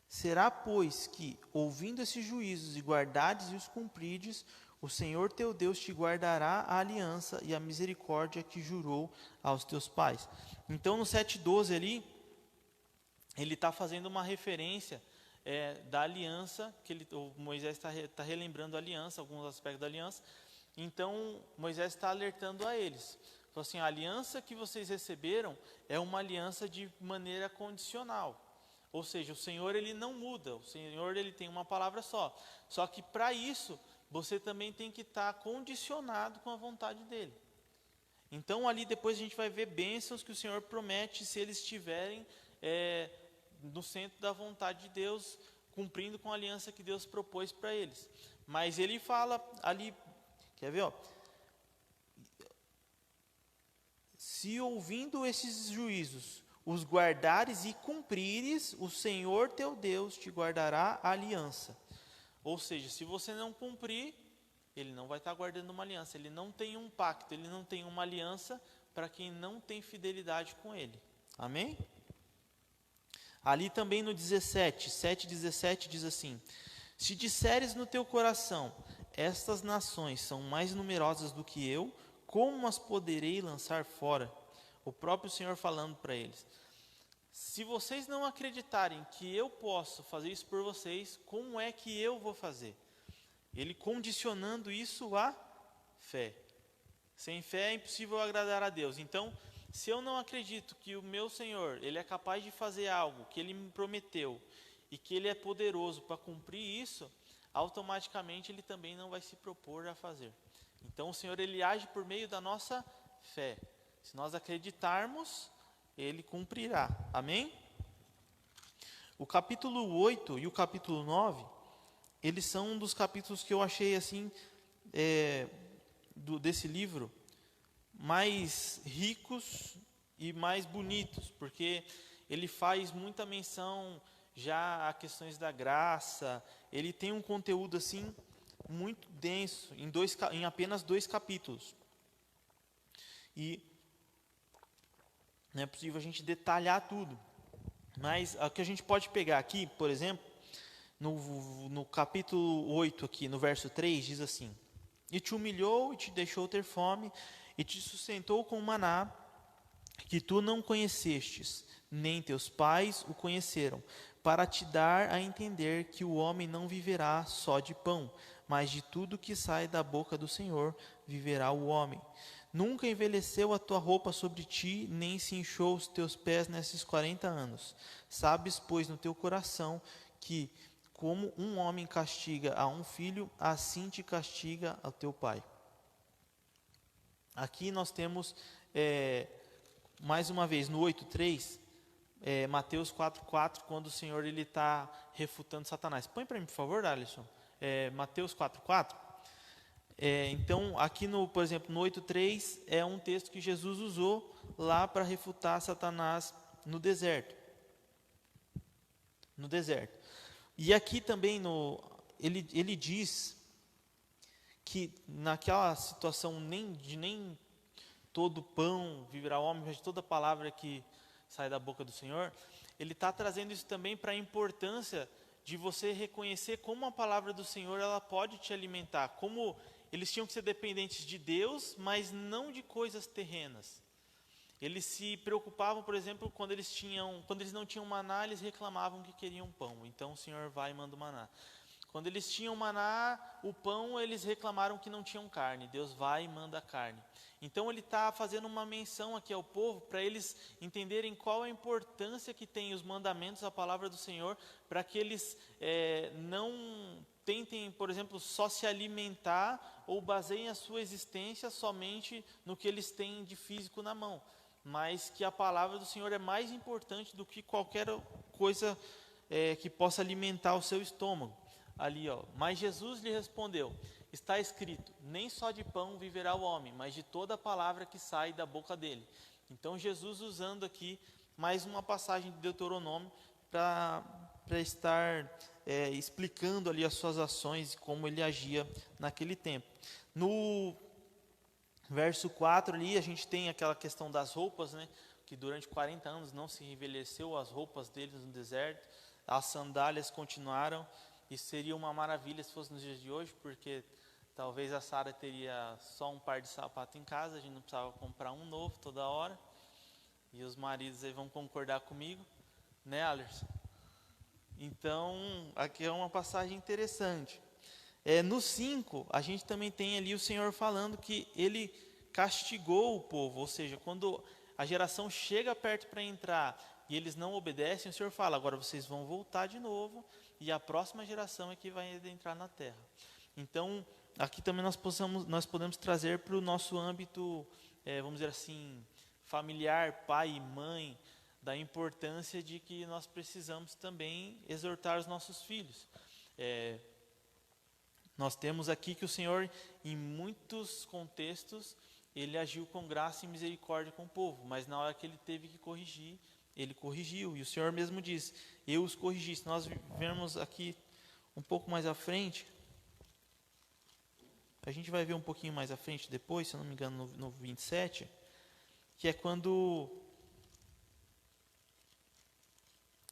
será, pois, que, ouvindo esses juízos e guardares e os cumprides, o Senhor teu Deus te guardará a aliança e a misericórdia que jurou aos teus pais. Então, no 7:12 ali, ele está fazendo uma referência da aliança, o Moisés está relembrando a aliança, alguns aspectos da aliança. Então, Moisés está alertando a eles. Falou assim, a aliança que vocês receberam é uma aliança de maneira condicional. Ou seja, o Senhor ele não muda, o Senhor ele tem uma palavra só. Só que para isso, você também tem que estar condicionado com a vontade dele. Então ali depois a gente vai ver bênçãos que o Senhor promete se eles estiverem no centro da vontade de Deus, cumprindo com a aliança que Deus propôs para eles. Mas ele fala ali, quer ver? Se ouvindo esses juízos, os guardares e cumprires, o Senhor teu Deus te guardará a aliança. Ou seja, se você não cumprir, ele não vai estar guardando uma aliança. Ele não tem um pacto, ele não tem uma aliança para quem não tem fidelidade com ele. Amém? Ali também no 7:17 diz assim: se disseres no teu coração, estas nações são mais numerosas do que eu, como as poderei lançar fora? O próprio Senhor falando para eles. Se vocês não acreditarem que eu posso fazer isso por vocês, como é que eu vou fazer? Ele condicionando isso à fé. Sem fé é impossível agradar a Deus. Então, se eu não acredito que o meu Senhor, ele é capaz de fazer algo que ele me prometeu e que ele é poderoso para cumprir isso, automaticamente ele também não vai se propor a fazer. Então o Senhor ele age por meio da nossa fé. Se nós acreditarmos, ele cumprirá. Amém? O capítulo 8 e o capítulo 9, eles são um dos capítulos que eu achei assim, desse livro, mais ricos e mais bonitos, porque ele faz muita menção já a questões da graça. Ele tem um conteúdo assim muito denso, em apenas 2 capítulos. E não é possível a gente detalhar tudo. Mas o que a gente pode pegar aqui, por exemplo, no capítulo 8, aqui, no verso 3, diz assim: e te humilhou e te deixou ter fome, e te sustentou com maná, que tu não conhecestes, nem teus pais o conheceram, para te dar a entender que o homem não viverá só de pão, mas de tudo que sai da boca do Senhor viverá o homem. Nunca envelheceu a tua roupa sobre ti, nem se inchou os teus pés nesses 40 anos. Sabes, pois, no teu coração, que como um homem castiga a um filho, assim te castiga ao teu pai. Aqui nós temos, mais uma vez, no 8:3, Mateus 4:4, quando o Senhor está refutando Satanás. Põe para mim, por favor, Alisson. Mateus 4:4. Então, aqui, por exemplo, no 8:3, é um texto que Jesus usou lá para refutar Satanás no deserto. E aqui também, ele diz que naquela situação nem todo pão viverá o homem, mas de toda palavra que sai da boca do Senhor, ele está trazendo isso também para a importância de você reconhecer como a palavra do Senhor ela pode te alimentar, como eles tinham que ser dependentes de Deus, mas não de coisas terrenas. Eles se preocupavam, por exemplo, quando eles não tinham maná, eles reclamavam que queriam pão. Então o Senhor vai e manda o maná. Quando eles tinham maná, o pão, eles reclamaram que não tinham carne. Deus vai e manda a carne. Então ele está fazendo uma menção aqui ao povo, para eles entenderem qual a importância que tem os mandamentos, a palavra do Senhor, para que eles não tentem, por exemplo, só se alimentar ou baseiem a sua existência somente no que eles têm de físico na mão. Mas que a palavra do Senhor é mais importante do que qualquer coisa que possa alimentar o seu estômago. Ali, ó. Mas Jesus lhe respondeu: está escrito, nem só de pão viverá o homem, mas de toda a palavra que sai da boca dele. Então Jesus usando aqui mais uma passagem de Deuteronômio para estar explicando ali as suas ações e como ele agia naquele tempo. No verso 4 ali a gente tem aquela questão das roupas, né? Que durante 40 anos não se envelheceu as roupas deles no deserto, as sandálias continuaram. Isso seria uma maravilha se fosse nos dias de hoje, porque talvez a Sara teria só um par de sapato em casa, a gente não precisava comprar um novo toda hora. E os maridos aí vão concordar comigo, né, Alisson? Então, aqui é uma passagem interessante. No 5, a gente também tem ali o Senhor falando que ele castigou o povo, ou seja, quando a geração chega perto para entrar e eles não obedecem, o Senhor fala: agora vocês vão voltar de novo e a próxima geração é que vai entrar na terra. Então, aqui também nós podemos trazer para o nosso âmbito, vamos dizer assim, familiar, pai e mãe, da importância de que nós precisamos também exortar os nossos filhos. Nós temos aqui que o Senhor, em muitos contextos, ele agiu com graça e misericórdia com o povo, mas na hora que ele teve que corrigir, ele corrigiu. E o Senhor mesmo diz: eu os corrigi. Se nós vermos aqui um pouco mais à frente, a gente vai ver um pouquinho mais à frente depois, se eu não me engano, no 27, que é quando...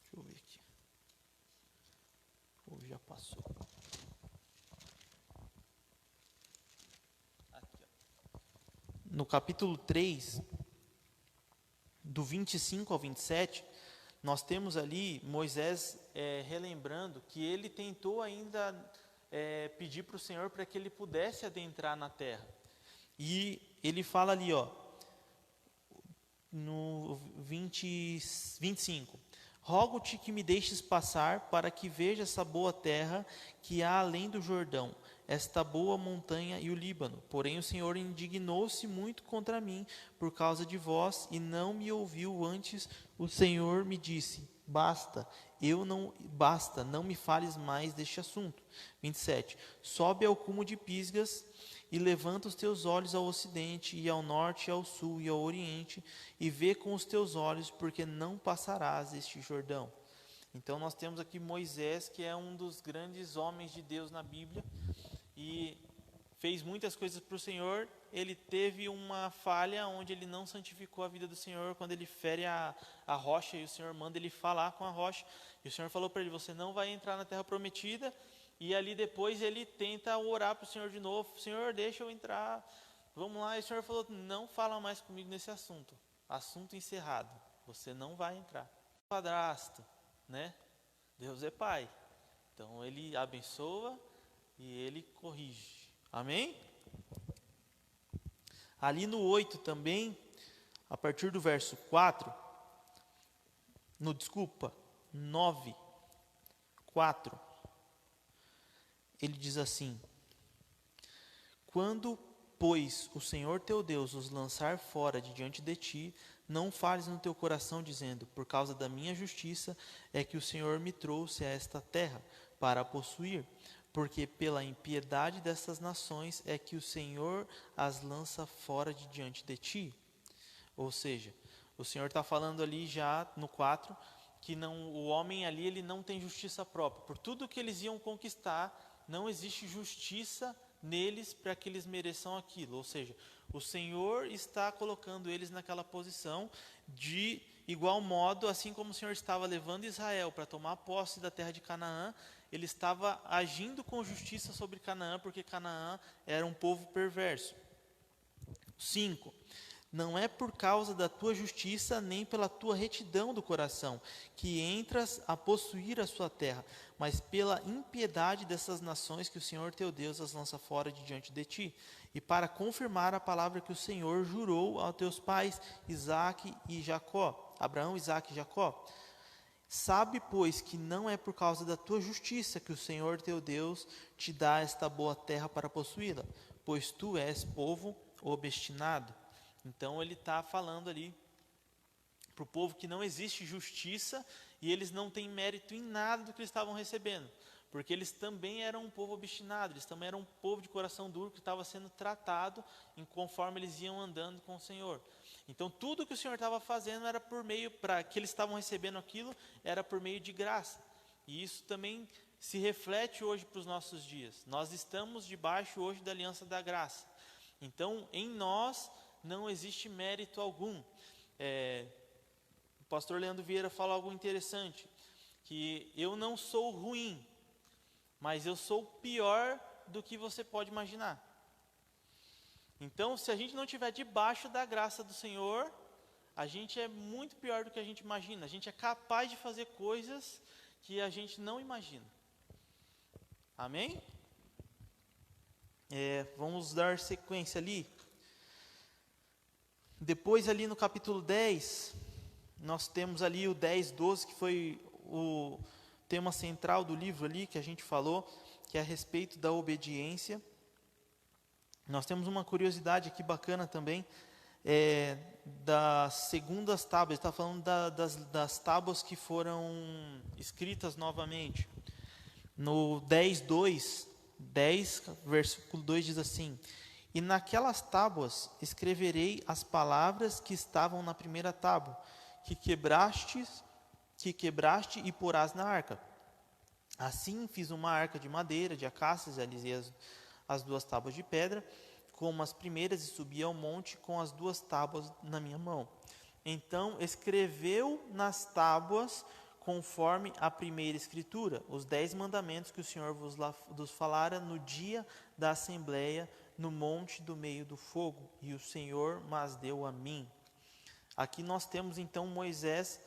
Deixa eu ver aqui. Ou já passou. Aqui, ó. No capítulo 3, do 25 ao 27, nós temos ali Moisés relembrando que ele tentou ainda pedir para o Senhor para que ele pudesse adentrar na terra. E ele fala ali, ó, no 25: rogo-te que me deixes passar para que veja essa boa terra que há além do Jordão, esta boa montanha e o Líbano. Porém o Senhor indignou-se muito contra mim por causa de vós e não me ouviu. Antes o Senhor me disse: basta, não me fales mais deste assunto. 27: sobe ao cume de Pisgas e levanta os teus olhos ao ocidente, e ao norte, e ao sul, e ao oriente, e vê com os teus olhos, porque não passarás este Jordão. Então nós temos aqui Moisés, que é um dos grandes homens de Deus na Bíblia, e fez muitas coisas para o Senhor. Ele teve uma falha onde ele não santificou a vida do Senhor, quando ele fere a rocha, e o Senhor manda ele falar com a rocha, e o Senhor falou para ele: você não vai entrar na terra prometida. E ali depois ele tenta orar para o Senhor de novo: Senhor, deixa eu entrar, vamos lá. E o Senhor falou: não fala mais comigo nesse assunto, assunto encerrado, você não vai entrar. Padrasto, né? Deus é pai, então ele abençoa e ele corrige, amém? Ali no 8 também, a partir do verso 4, 9, 4, ele diz assim: quando, pois, o Senhor teu Deus os lançar fora de diante de ti, não fales no teu coração, dizendo: por causa da minha justiça é que o Senhor me trouxe a esta terra para a possuir, porque pela impiedade dessas nações é que o Senhor as lança fora de diante de ti. Ou seja, o Senhor está falando ali já no 4, que o homem ali ele não tem justiça própria. Por tudo que eles iam conquistar, não existe justiça neles para que eles mereçam aquilo. Ou seja, o Senhor está colocando eles naquela posição de igual modo, assim como o Senhor estava levando Israel para tomar posse da terra de Canaã, ele estava agindo com justiça sobre Canaã, porque Canaã era um povo perverso. 5. Não é por causa da tua justiça, nem pela tua retidão do coração, que entras a possuir a sua terra, mas pela impiedade dessas nações que o Senhor teu Deus as lança fora de diante de ti, e para confirmar a palavra que o Senhor jurou aos teus pais, Abraão, Isaque e Jacó. Sabe, pois, que não é por causa da tua justiça que o Senhor teu Deus te dá esta boa terra para possuí-la, pois tu és povo obstinado. Então ele está falando ali para o povo que não existe justiça e eles não têm mérito em nada do que eles estavam recebendo, porque eles também eram um povo obstinado, eles também eram um povo de coração duro que estava sendo tratado conforme eles iam andando com o Senhor. Então tudo que o Senhor estava fazendo era por meio, para que eles estavam recebendo aquilo, era por meio de graça. E isso também se reflete hoje para os nossos dias. Nós estamos debaixo hoje da aliança da graça. Então em nós não existe mérito algum. O pastor Leandro Vieira fala algo interessante, que eu não sou ruim, mas eu sou pior do que você pode imaginar. Então, se a gente não estiver debaixo da graça do Senhor, a gente é muito pior do que a gente imagina. A gente é capaz de fazer coisas que a gente não imagina. Amém? Vamos dar sequência ali. Depois ali no capítulo 10, nós temos ali o 10, 12, que foi o tema central do livro ali, que a gente falou, que é a respeito da obediência. Nós temos uma curiosidade aqui bacana também, das segundas tábuas. Está falando das tábuas que foram escritas novamente. No 10, 2, 10, versículo 2 diz assim: e naquelas tábuas escreverei as palavras que estavam na primeira tábua, que quebraste e porás na arca. Assim fiz uma arca de madeira, de acácias, alisei as duas tábuas de pedra, como as primeiras, e subi ao monte com as duas tábuas na minha mão. Então escreveu nas tábuas, conforme a primeira escritura, os 10 mandamentos que o Senhor vos falara no dia da assembleia, no monte do meio do fogo, e o Senhor mas deu a mim. Aqui nós temos então Moisés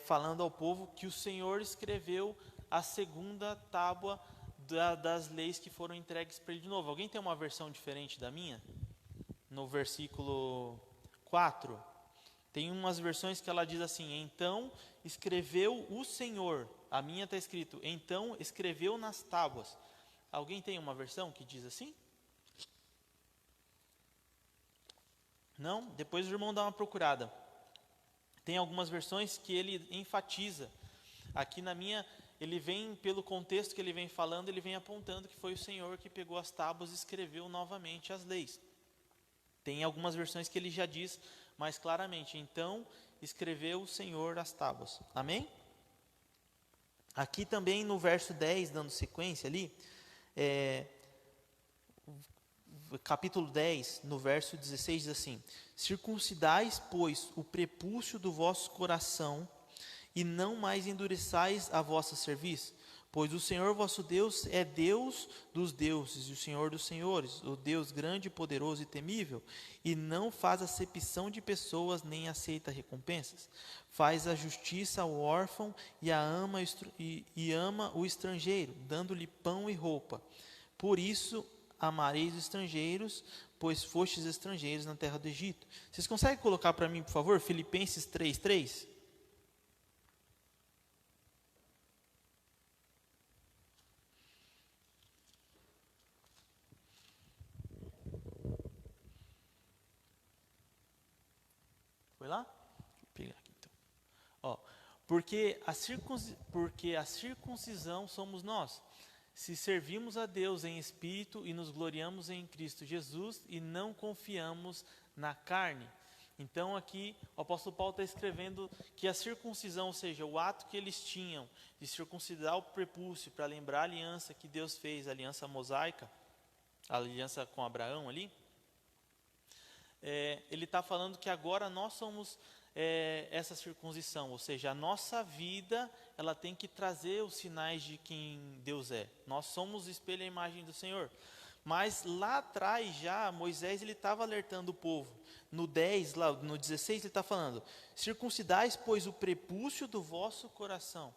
falando ao povo que o Senhor escreveu a segunda tábua das leis que foram entregues para ele de novo. Alguém tem uma versão diferente da minha? No versículo 4, tem umas versões que ela diz assim: então escreveu o Senhor. A minha está escrito: então escreveu nas tábuas. Alguém tem uma versão que diz assim? Não? Depois o irmão dá uma procurada. Tem algumas versões que ele enfatiza. Aqui na minha, ele vem, pelo contexto que ele vem falando, ele vem apontando que foi o Senhor que pegou as tábuas e escreveu novamente as leis. Tem algumas versões que ele já diz mais claramente: então escreveu o Senhor as tábuas. Amém? Aqui também no verso 10, dando sequência ali, capítulo 10, no verso 16 diz assim: circuncidais, pois, o prepúcio do vosso coração, e não mais endureçais a vossa cerviz, pois o Senhor vosso Deus é Deus dos deuses e o Senhor dos senhores, o Deus grande, poderoso e temível, e não faz acepção de pessoas, nem aceita recompensas. Faz a justiça ao órfão e ama o estrangeiro, dando-lhe pão e roupa. Por isso amareis os estrangeiros, pois fostes estrangeiros na terra do Egito. Vocês conseguem colocar para mim, por favor, Filipenses 3:3? Foi lá? Deixa eu pegar aqui então. Porque a circuncisão somos nós, se servimos a Deus em espírito e nos gloriamos em Cristo Jesus e não confiamos na carne. Então aqui o apóstolo Paulo está escrevendo que a circuncisão, ou seja, o ato que eles tinham de circuncidar o prepúcio para lembrar a aliança que Deus fez, a aliança mosaica, a aliança com Abraão ali, ele está falando que agora nós somos essa circuncisão, ou seja, a nossa vida ela tem que trazer os sinais de quem Deus é. Nós somos o espelho e a imagem do Senhor. Mas lá atrás já, Moisés ele estava alertando o povo. No 10, lá, no 16 ele está falando: circuncidais, pois, o prepúcio do vosso coração.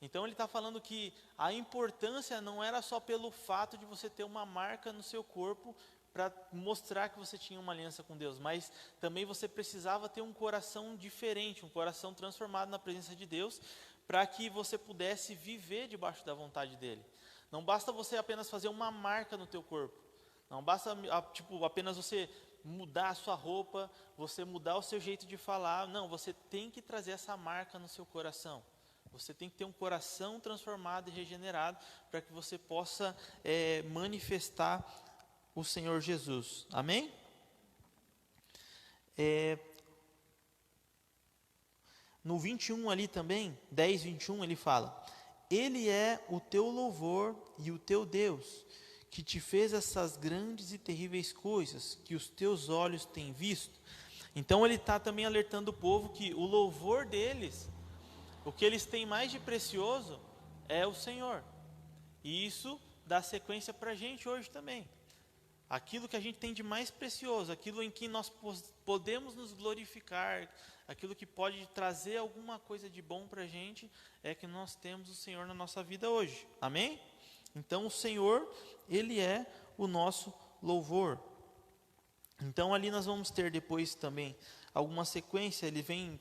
Então ele está falando que a importância não era só pelo fato de você ter uma marca no seu corpo para mostrar que você tinha uma aliança com Deus, mas também você precisava ter um coração diferente, um coração transformado na presença de Deus, para que você pudesse viver debaixo da vontade dEle. Não basta você apenas fazer uma marca no teu corpo, não basta apenas você mudar a sua roupa, você mudar o seu jeito de falar, não, você tem que trazer essa marca no seu coração, Você tem que ter um coração transformado e regenerado para que você possa manifestar o Senhor Jesus. Amém? No 21 ali também, 10, 21, ele fala: Ele é o teu louvor e o teu Deus, que te fez essas grandes e terríveis coisas, que os teus olhos têm visto. Então ele está também alertando o povo que o louvor deles, o que eles têm mais de precioso, é o Senhor. E isso dá sequência para a gente hoje também. Aquilo que a gente tem de mais precioso, aquilo em que nós podemos nos glorificar, aquilo que pode trazer alguma coisa de bom para a gente, é que nós temos o Senhor na nossa vida hoje. Amém? Então o Senhor, Ele é o nosso louvor. Então ali nós vamos ter depois também alguma sequência, ele vem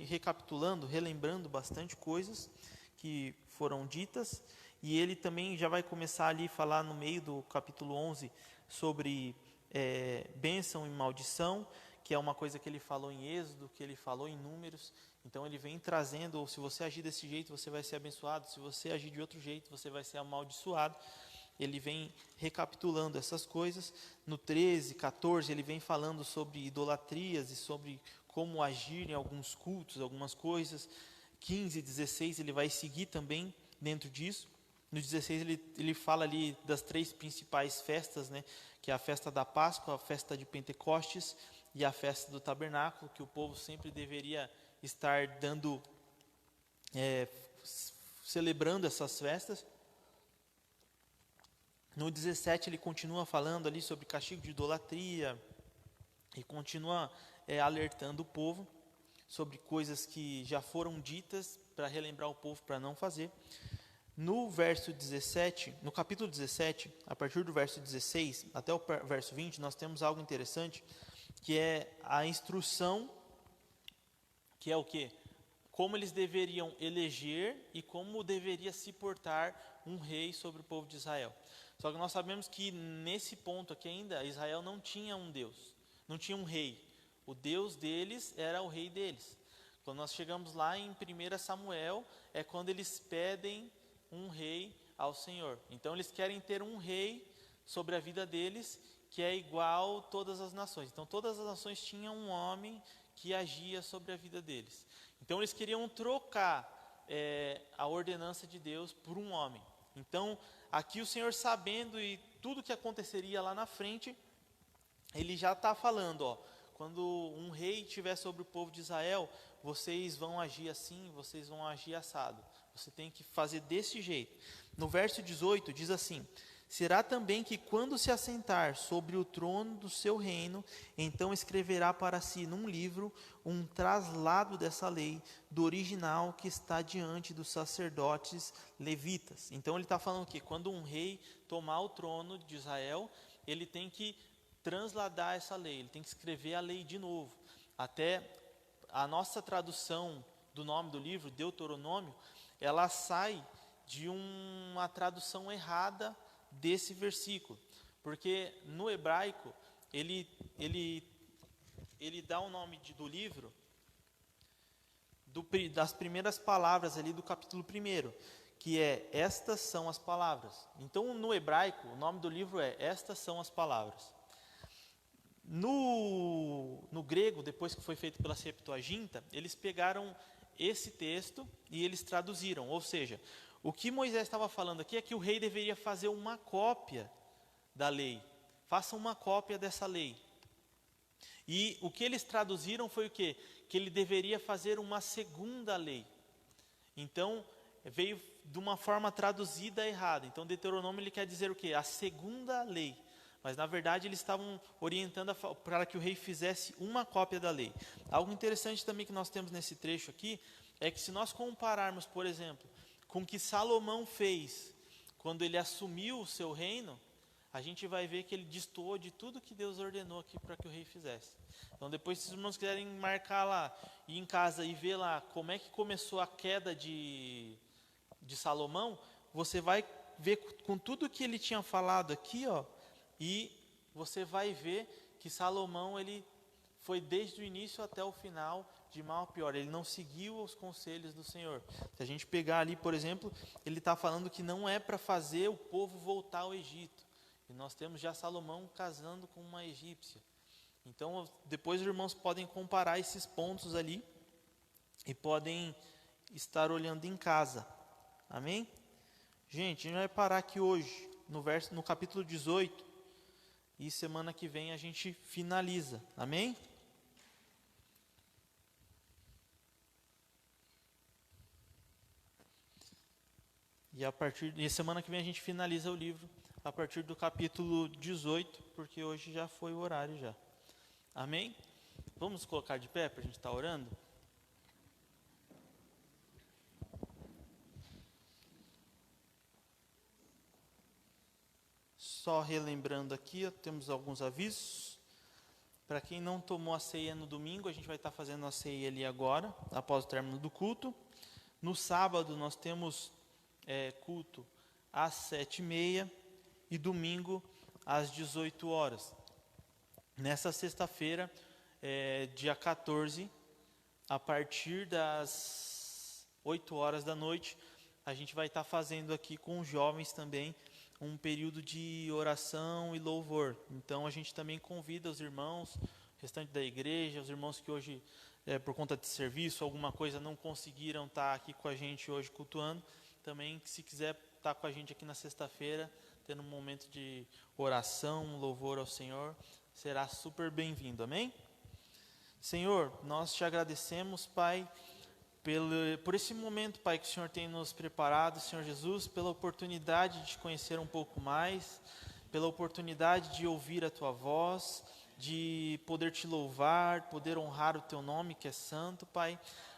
recapitulando, relembrando bastante coisas que foram ditas, e ele também já vai começar ali a falar no meio do capítulo 11 sobre bênção e maldição, que é uma coisa que ele falou em Êxodo, que ele falou em Números. Então ele vem trazendo, ou se você agir desse jeito, você vai ser abençoado, se você agir de outro jeito, você vai ser amaldiçoado. Ele vem recapitulando essas coisas. No 13, 14, ele vem falando sobre idolatrias e sobre como agir em alguns cultos, algumas coisas. 15, 16, ele vai seguir também dentro disso. No 16, ele fala ali das 3 principais festas, né? Que é a festa da Páscoa, a festa de Pentecostes e a festa do Tabernáculo, que o povo sempre deveria estar celebrando essas festas. No 17 ele continua falando ali sobre castigo de idolatria e continua alertando o povo sobre coisas que já foram ditas para relembrar o povo para não fazer. No verso 17, no capítulo 17, a partir do verso 16 até o verso 20, nós temos algo interessante, que é a instrução, que é o quê? Como eles deveriam eleger e como deveria se portar um rei sobre o povo de Israel. Só que nós sabemos que nesse ponto aqui ainda, Israel não tinha um Deus, não tinha um rei. O Deus deles era o rei deles. Quando nós chegamos lá em 1 Samuel, é quando eles pedem um rei ao Senhor. Então eles querem ter um rei sobre a vida deles, que é igual todas as nações. Então todas as nações tinham um homem que agia sobre a vida deles. Então eles queriam trocar a ordenança de Deus por um homem. Então aqui o Senhor, sabendo e tudo que aconteceria lá na frente, ele já está falando, ó, quando um rei estiver sobre o povo de Israel, vocês vão agir assim, vocês vão agir assado. Você tem que fazer desse jeito. No verso 18 diz assim: será também que quando se assentar sobre o trono do seu reino, então escreverá para si num livro um traslado dessa lei, do original que está diante dos sacerdotes levitas. Então ele está falando que quando um rei tomar o trono de Israel, ele tem que transladar essa lei, ele tem que escrever a lei de novo. Até a nossa tradução do nome do livro, Deuteronômio, ela sai de uma tradução errada desse versículo, porque no hebraico ele dá o nome do livro das primeiras palavras ali do capítulo 1, que é estas são as palavras. Então no hebraico o nome do livro é estas são as palavras. No grego, depois que foi feito pela Septuaginta, eles pegaram esse texto e eles traduziram, ou seja, o que Moisés estava falando aqui é que o rei deveria fazer uma cópia da lei. Faça uma cópia dessa lei. E o que eles traduziram foi o quê? Que ele deveria fazer uma segunda lei. Então, veio de uma forma traduzida errada. Então, Deuteronômio ele quer dizer o quê? A segunda lei. Mas, na verdade, eles estavam orientando para que o rei fizesse uma cópia da lei. Algo interessante também que nós temos nesse trecho aqui, é que se nós compararmos, por exemplo, com o que Salomão fez quando ele assumiu o seu reino, a gente vai ver que ele destoou de tudo que Deus ordenou aqui para que o rei fizesse. Então depois, se os irmãos quiserem marcar lá, ir em casa e ver lá como é que começou a queda de Salomão, você vai ver com tudo que ele tinha falado aqui, ó, e você vai ver que Salomão ele foi desde o início até o final de mal a pior, ele não seguiu os conselhos do Senhor. Se a gente pegar ali, por exemplo, ele está falando que não é para fazer o povo voltar ao Egito. E nós temos já Salomão casando com uma egípcia. Então, depois os irmãos podem comparar esses pontos ali e podem estar olhando em casa. Amém? Gente, a gente vai parar aqui hoje, no capítulo 18, e semana que vem a gente finaliza. Amém? E semana que vem a gente finaliza o livro a partir do capítulo 18, porque hoje já foi o horário já. Amém? Vamos colocar de pé para a gente estar orando? Só relembrando aqui, temos alguns avisos. Para quem não tomou a ceia no domingo, a gente vai estar fazendo a ceia ali agora, após o término do culto. No sábado nós temos culto às 7h30 e domingo às 18 horas. Nessa sexta-feira, dia 14, a partir das 8 horas da noite, a gente vai estar fazendo aqui com os jovens também um período de oração e louvor. Então a gente também convida os irmãos, o restante da igreja, os irmãos que hoje, por conta de serviço, alguma coisa, não conseguiram estar aqui com a gente hoje cultuando, também, se quiser estar com a gente aqui na sexta-feira, tendo um momento de oração, louvor ao Senhor, será super bem-vindo, amém? Senhor, nós te agradecemos, Pai, por esse momento, Pai, que o Senhor tem nos preparado, Senhor Jesus, pela oportunidade de te conhecer um pouco mais, pela oportunidade de ouvir a Tua voz, de poder te louvar, poder honrar o Teu nome, que é santo, Pai.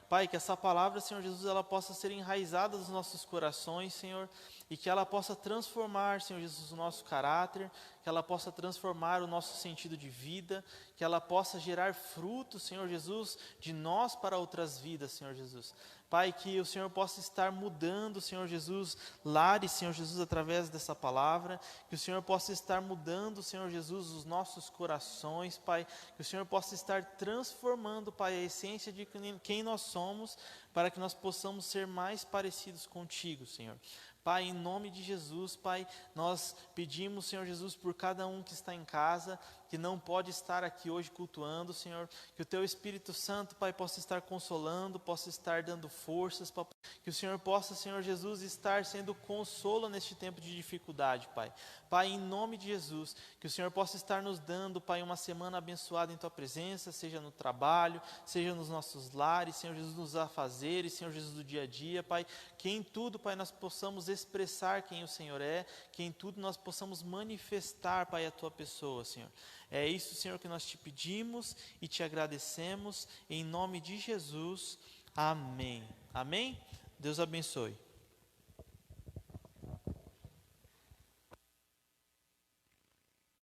Pai, que essa palavra, Senhor Jesus, ela possa ser enraizada nos nossos corações, Senhor, e que ela possa transformar, Senhor Jesus, o nosso caráter, que ela possa transformar o nosso sentido de vida, que ela possa gerar frutos, Senhor Jesus, de nós para outras vidas, Senhor Jesus. Pai, que o Senhor possa estar mudando, Senhor Jesus, lares, Senhor Jesus, através dessa palavra, que o Senhor possa estar mudando, Senhor Jesus, os nossos corações, Pai, que o Senhor possa estar transformando, Pai, a essência de quem nós somos, para que nós possamos ser mais parecidos contigo, Senhor. Pai, em nome de Jesus, Pai, nós pedimos, Senhor Jesus, por cada um que está em casa, que não pode estar aqui hoje cultuando, Senhor, que o Teu Espírito Santo, Pai, possa estar consolando, possa estar dando forças, Pai, que o Senhor possa, Senhor Jesus, estar sendo consolo neste tempo de dificuldade, Pai. Pai, em nome de Jesus, que o Senhor possa estar nos dando, Pai, uma semana abençoada em Tua presença, seja no trabalho, seja nos nossos lares, Senhor Jesus, nos afazeres, Senhor Jesus, do dia a dia, Pai, que em tudo, Pai, nós possamos expressar quem o Senhor é, que em tudo nós possamos manifestar, Pai, a Tua pessoa, Senhor. É isso, Senhor, que nós te pedimos e te agradecemos, em nome de Jesus, amém. Amém? Deus abençoe.